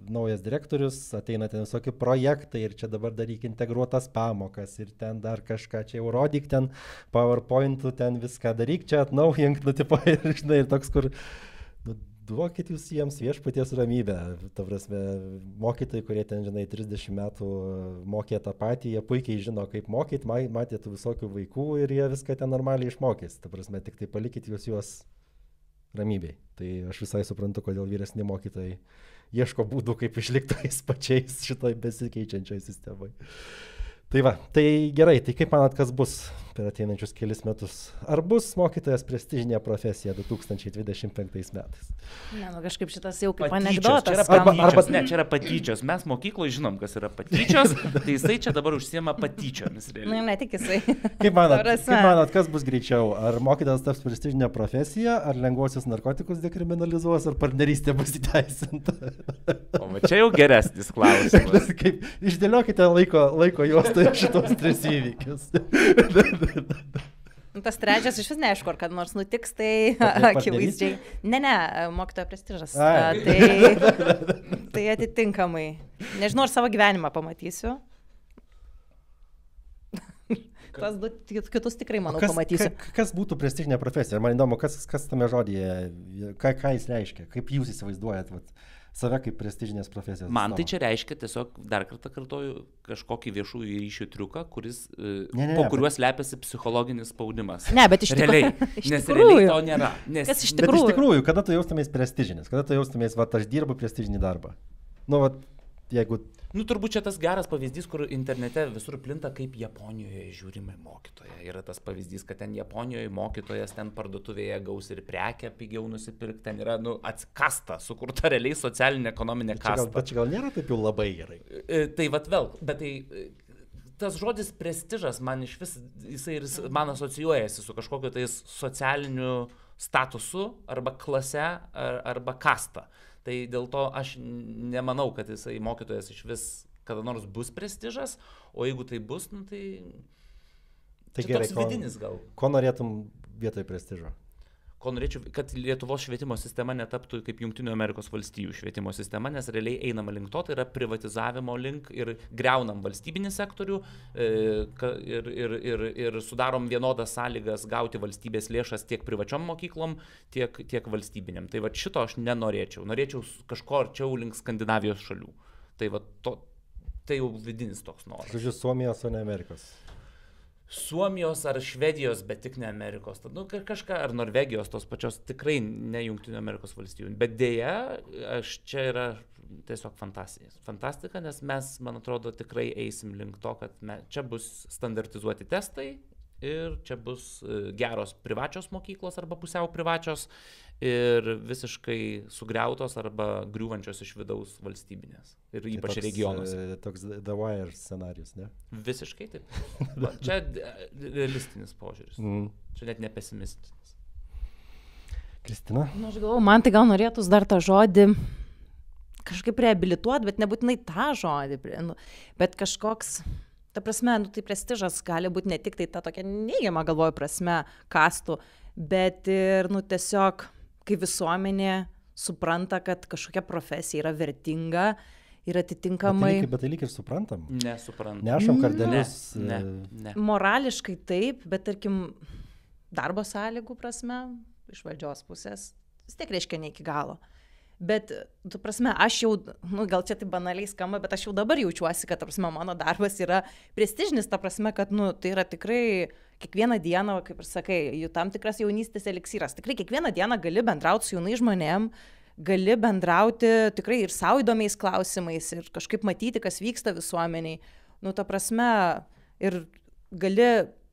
naujas direktorius, ateina ten visokie projektai ir čia dabar daryk integruotas pamokas ir ten dar kažką, čia jau rodyk ten PowerPointų, ten viską daryk, čia atnaujink, tipo, ir, žinai, ir toks, kur... Duokit jūs jiems viešpaties ramybę. Ta prasme, mokytojai, kurie ten, žinai, 30 metų mokė tą patį, jie puikiai žino, kaip mokyti, matė tų visokių vaikų ir jie viską ten normaliai išmokys. Ta prasme, tik tai palikit juos ramybei. Tai aš visai suprantu, kodėl vyresni mokytojai ieško būdų, kaip išlikti tais pačiais šitoj besikeičiančioj sistemai. Tai va, tai gerai, tai kaip manat, kas bus per ateinančius kelis metus? Ar bus mokytojas prestižinė profesija 2025 metais? Ne, kažkaip šitas jau kaip anekdotas. Ne, čia yra patyčios. Mes mokykloje žinom, kas yra patyčios, tai jisai čia dabar užsiema patyčiomis. Ne, tik jisai. Kaip manat, kas bus greičiau? Ar mokytojas taps prestižinė profesija, ar lengvuosius narkotikus dekriminalizuos, ar partnerystė bus įteisinta? O čia jau geresnis klausimas. Kaip, išdėliokite laiko juostą šitos 3 įvykius. Tas trečias iš vis neaišku, ar kad nors nutiks, tai akivaizdžiai. Ne, mokytojo prestižas. Tai atitinkamai. Nežinau, ar savo gyvenimą pamatysiu. Tuos 2 kitus tikrai, manau, pamatysiu. Kas būtų prestižinė profesija? Man įdomu, kas tame žodyje, ką jis reiškia, kaip jūs įsivaizduojat save kaip prestižinės profesijos. Man tai čia reiškia tiesiog, dar kartą kartoju, kažkokį viešųjų ryšių triuką, po kuriuo slepiasi psichologinis spaudimas. Ne, bet iš tikrųjų. Nes realiai to nėra. Kas iš tikrųjų? Bet iš tikrųjų, kada tu jaustumės prestižinis, kada tu jaustumės, aš dirbu prestižinį darbą. Jeigu... Turbūt čia tas geras pavyzdys, kur internete visur plinta, kaip Japonijoje žiūrima į mokytoją. Yra tas pavyzdys, kad ten Japonijoje mokytojas ten parduotuvėje gaus ir prekę pigiau nusipirkti. Ten yra, atskasta, sukurta realiai socialinė ekonominė kasta. Bet čia gal nėra taip jau labai gerai. Tai bet tai... Tas žodis prestižas man iš vis, jisai ir man asocijuojasi su kažkokiu tais socialiniu statusu arba klase arba kasta. Tai dėl to aš nemanau, kad jisai mokytojas iš vis kada nors bus prestižas, o jeigu tai bus, tai gerai, toks vidinis gal. Ko norėtum vietoj prestižo? ko norėčiau, kad Lietuvos švietimo sistema netaptų kaip Jungtinių Amerikos valstijų švietimo sistema, nes realiai einama link to, tai yra privatizavimo link ir greunam valstybinį sektorių ir sudarom vienodas sąlygas gauti valstybės lėšas tiek privačiom mokyklom, tiek valstybiniam. Tai va šito aš nenorėčiau. Norėčiau kažko arčiau link Skandinavijos šalių. Tai va tai jau vidinis toks noras. Žodžiu, Suomijos, o ne Amerikos. Suomijos ar Švedijos, bet tik ne Amerikos. Nu, kažką, ar Norvegijos tos pačios, tikrai ne Jungtinių Amerikos valstijų. Bet dėja, čia yra tiesiog fantastika, nes mes, man atrodo, tikrai eisim link to, kad čia bus standartizuoti testai ir čia bus geros privačios mokyklos arba pusiau privačios ir visiškai sugriautos arba griūvančios iš vidaus valstybinės. Ir ypač regionuose. Toks The Wire scenarius, ne? Visiškai taip. Čia realistinis požiūris. Čia net ne pesimistinis. Kristina? Nu, aš galvoju, man tai gal norėtus dar tą žodį kažkaip reabilituoti, bet nebūtinai tą žodį, bet kažkoks, ta prasme, tai prestižas gali būti ne tik tai ta tokia neigiama, galvoju, prasme, kastų, bet ir, tiesiog, kai visuomenė supranta, kad kažkokia profesija yra vertinga ir atitinkamai... Bet tai lyg ir suprantam. Nesuprantam. Nešam kardelius. Ne. Morališkai taip, bet tarkim, darbo sąlygų prasme, iš valdžios pusės, vis tiek reiškia ne iki galo. Bet, tu prasme, aš jau, gal čia tai banaliai skamba, bet aš jau dabar jaučiuosi, kad, ta prasme, mano darbas yra prestižinis, ta prasme, kad, tai yra tikrai kiekvieną dieną, kaip ir sakai, jų tam tikras jaunystės eliksyras. Tikrai kiekvieną dieną gali bendrauti su jaunais žmonėm, gali bendrauti tikrai ir savo įdomiais klausimais ir kažkaip matyti, kas vyksta visuomeniai. Ta prasme, ir gali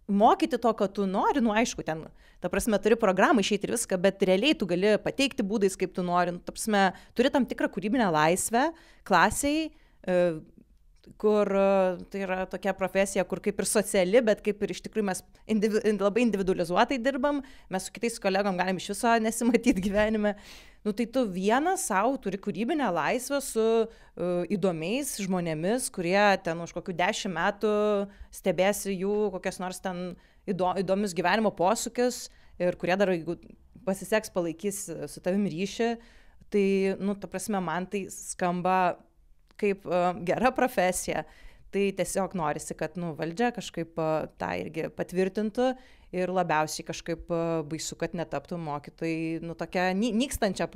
mokyti to, ko tu nori, aišku, ten, ta prasme, turi programą išeiti ir viską, bet realiai tu gali pateikti būdais, kaip tu nori. Ta prasme, turi tam tikrą kūrybinę laisvę klasiai, kur tai yra tokia profesija, kur kaip ir sociali, bet kaip ir iš tikrųjų mes labai individualizuotai dirbam, mes su kitais kolegom galim iš viso nesimatyti gyvenime. Tai tu vienas savo turi kūrybinę laisvę su įdomiais žmonėmis, kurie ten už kokių 10 metų stebėsi jų kokias nors ten įdomius gyvenimo posūkius ir kurie dar, jeigu pasiseks, palaikys su tavim ryšį. Tai, ta prasme, man tai skamba kaip gera profesija. Tai tiesiog norisi, kad valdžia kažkaip tą irgi patvirtintų ir labiausiai kažkaip baisu, kad netaptų mokytojai tokia nykstančia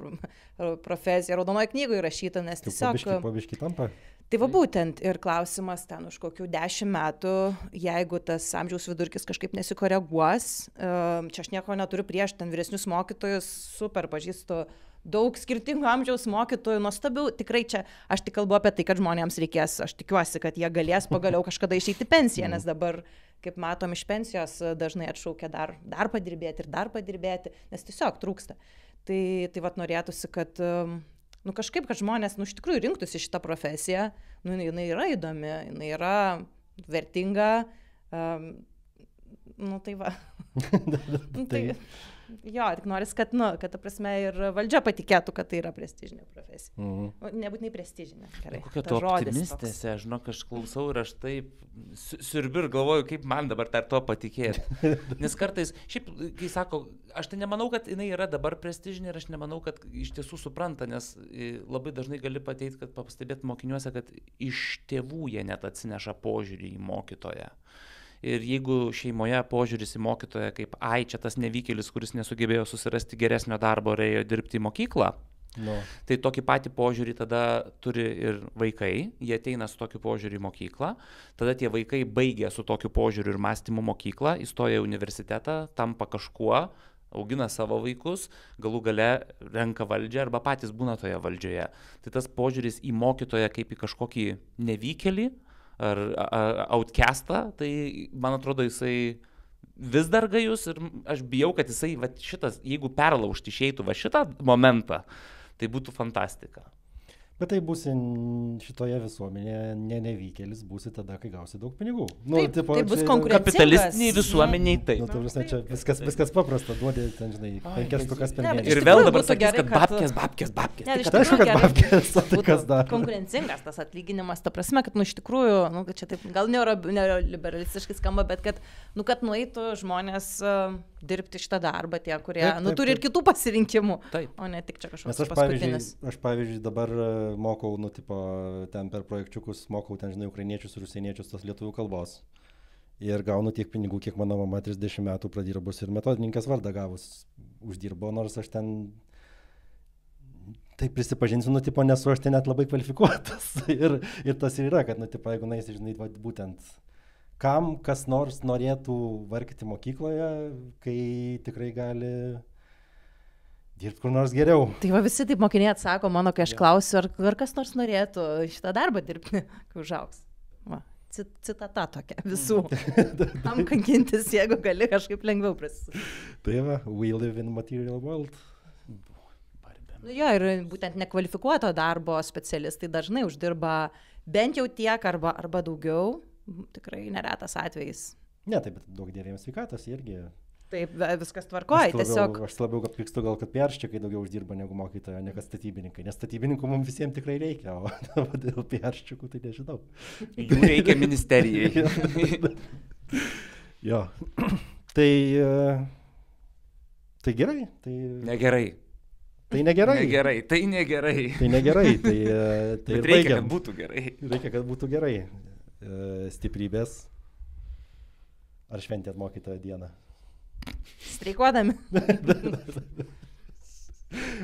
profesija, raudonoje knygoje įrašyta, nes tiesiog... Pabiški tampa. Tai va būtent ir klausimas ten už kokių 10 metų, jeigu tas amžiaus vidurkis kažkaip nesikoreguos, čia aš nieko neturiu prieš, ten vyresnius mokytojus super pažįstu, daug skirtingų amžiaus mokytojų, nuostabių, tikrai čia aš tik kalbu apie tai, kad žmonėms reikės, aš tikiuosi, kad jie galės pagaliau kažkada išeiti pensiją, nes dabar, kaip matom, iš pensijos dažnai atšaukia dar padirbėti, nes tiesiog trūksta. Tai vat norėtųsi, kad kažkaip, kad žmonės iš tikrųjų rinktųsi šitą profesiją, jinai yra įdomi, jinai yra vertinga, tai va. Jo, tik noris, kad ta prasme ir valdžia patikėtų, kad tai yra prestižinė profesija. Nebūtinai prestižinė. Gerai, kokia tu optimistėse, žinok, aš klausau ir aš taip siurbiu ir galvoju, kaip man dabar dar to patikėti. Nes kartais, šiaip, kai sako, aš tai nemanau, kad jinai yra dabar prestižinė ir aš nemanau, kad iš tiesų supranta, nes labai dažnai gali pateikti, kad pastebėti mokiniuose, kad iš tėvų jie net atsineša požiūrį į mokytoją. Ir jeigu šeimoje požiūris į mokytoją kaip, čia tas nevykėlis, kuris nesugebėjo susirasti geresnio darbo ir ėjo dirbti į mokyklą, tai tokį patį požiūrį tada turi ir vaikai, jie ateina su tokiu požiūriu į mokyklą, tada tie vaikai baigia su tokiu požiūriu ir mąstymu mokyklą, įstoja į universitetą, tampa kažkuo, augina savo vaikus, galų gale renka valdžią arba patys būna toje valdžioje. Tai tas požiūris į mokytoją kaip į kažkokį nevykėlį, ar outcastą, tai man atrodo jisai vis dar gajus ir aš bijau, kad jisai jeigu perlaužti išeitų šitą momentą, tai būtų fantastika. Bet tai būsi šitoje visuomenėje nevykėlis, būsi tada, kai gausi daug pinigų. Tai bus konkurencingas. Kapitalistiniai visuomeniai taip. Čia viskas paprasta, duodi ten, žinai, 5 štukas per mėnesį. Ir vėl dabar sakys, kad babkės. Ne, aišku, kad babkės, tai kas dar. Konkurencingas tas atlyginimas, ta prasme, kad iš tikrųjų, kad čia taip gal neoliberalistiškai skamba, bet kad nueitų žmonės dirbti šitą darbą tie, kurie Taip, turi ir kitų pasirinkimų, Taip. o ne tik čia Nes kažkoks aš paskutinis. pavyzdžiui, dabar mokau, ten per projekčiukus mokau, ten, žinai, ukrainiečius ir užsieniečius tos lietuvių kalbos. Ir gaunu tiek pinigų, kiek mano mama 30 metų pradirbus ir metodininkės vardą gavus uždirbo, nors aš ten, taip prisipažinsiu, nesu aš ten net labai kvalifikuotas. ir tas ir yra, kad, jeigu naisi, žinai, būtent kam kas nors norėtų vargti mokykloje, kai tikrai gali dirbti kur nors geriau. Tai va visi taip mokiniai atsako mano, kai aš klausiu, ar kas nors norėtų šitą darbą dirbti, kai užaugs. Va. Citata tokia visų. Tam kankintis, jeigu gali kažkaip lengviau prisisakyti. Tai va, we live in material world. Jo, ir būtent nekvalifikuoto darbo specialistai dažnai uždirba bent jau tiek arba daugiau. Tikrai neretas atvejis. Ne, taip, bet daug dievėjams sveikatos irgi. Taip, viskas tvarkoja, tiesiog. Aš labiau pykstu gal, kad PR-ščikai daugiau uždirba negu mokytoja, ne kad statybininkai. Nes statybininkų mums visiems tikrai reikia, o dėl PR-ščikų tai nežinau. Jų reikia ministerijai. Jo. Tai gerai. Negerai. Tai negerai. Negerai, tai negerai. Tai negerai. Tai bet reikia, kad būtų gerai. Reikia, kad būtų gerai. Stiprybės. Ar šventėt mokytojo dieną? Streikuodami.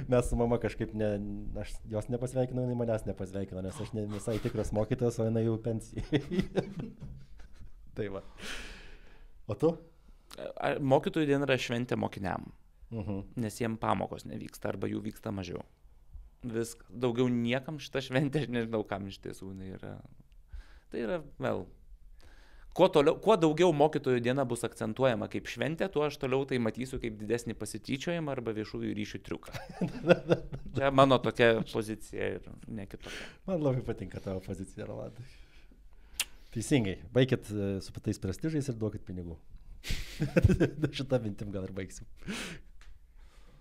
Mes su mama kažkaip, aš jos nepasveikinu, jinai manęs nepasveikino, nes aš ne visai tikras mokytojas, o jinai jau pensijai. Tai va. O tu? Mokytojų diena yra šventė mokiniam, nes jiem pamokos nevyksta arba jų vyksta mažiau. Viskas. Daugiau niekam šitą šventę, aš nežinau, kam iš tiesų yra. Tai yra, vėl. Kuo daugiau mokytojų diena bus akcentuojama kaip šventė, tuo aš toliau tai matysiu kaip didesnį pasityčiojimą arba viešųjų ryšių triuką. Čia mano tokia pozicija ir ne kitokia. Man labai patinka tavo pozicija, Rolandai. Teisingai. Baikit su tais prestižais ir duokit pinigų. Šitą mintim gal ir baigsim.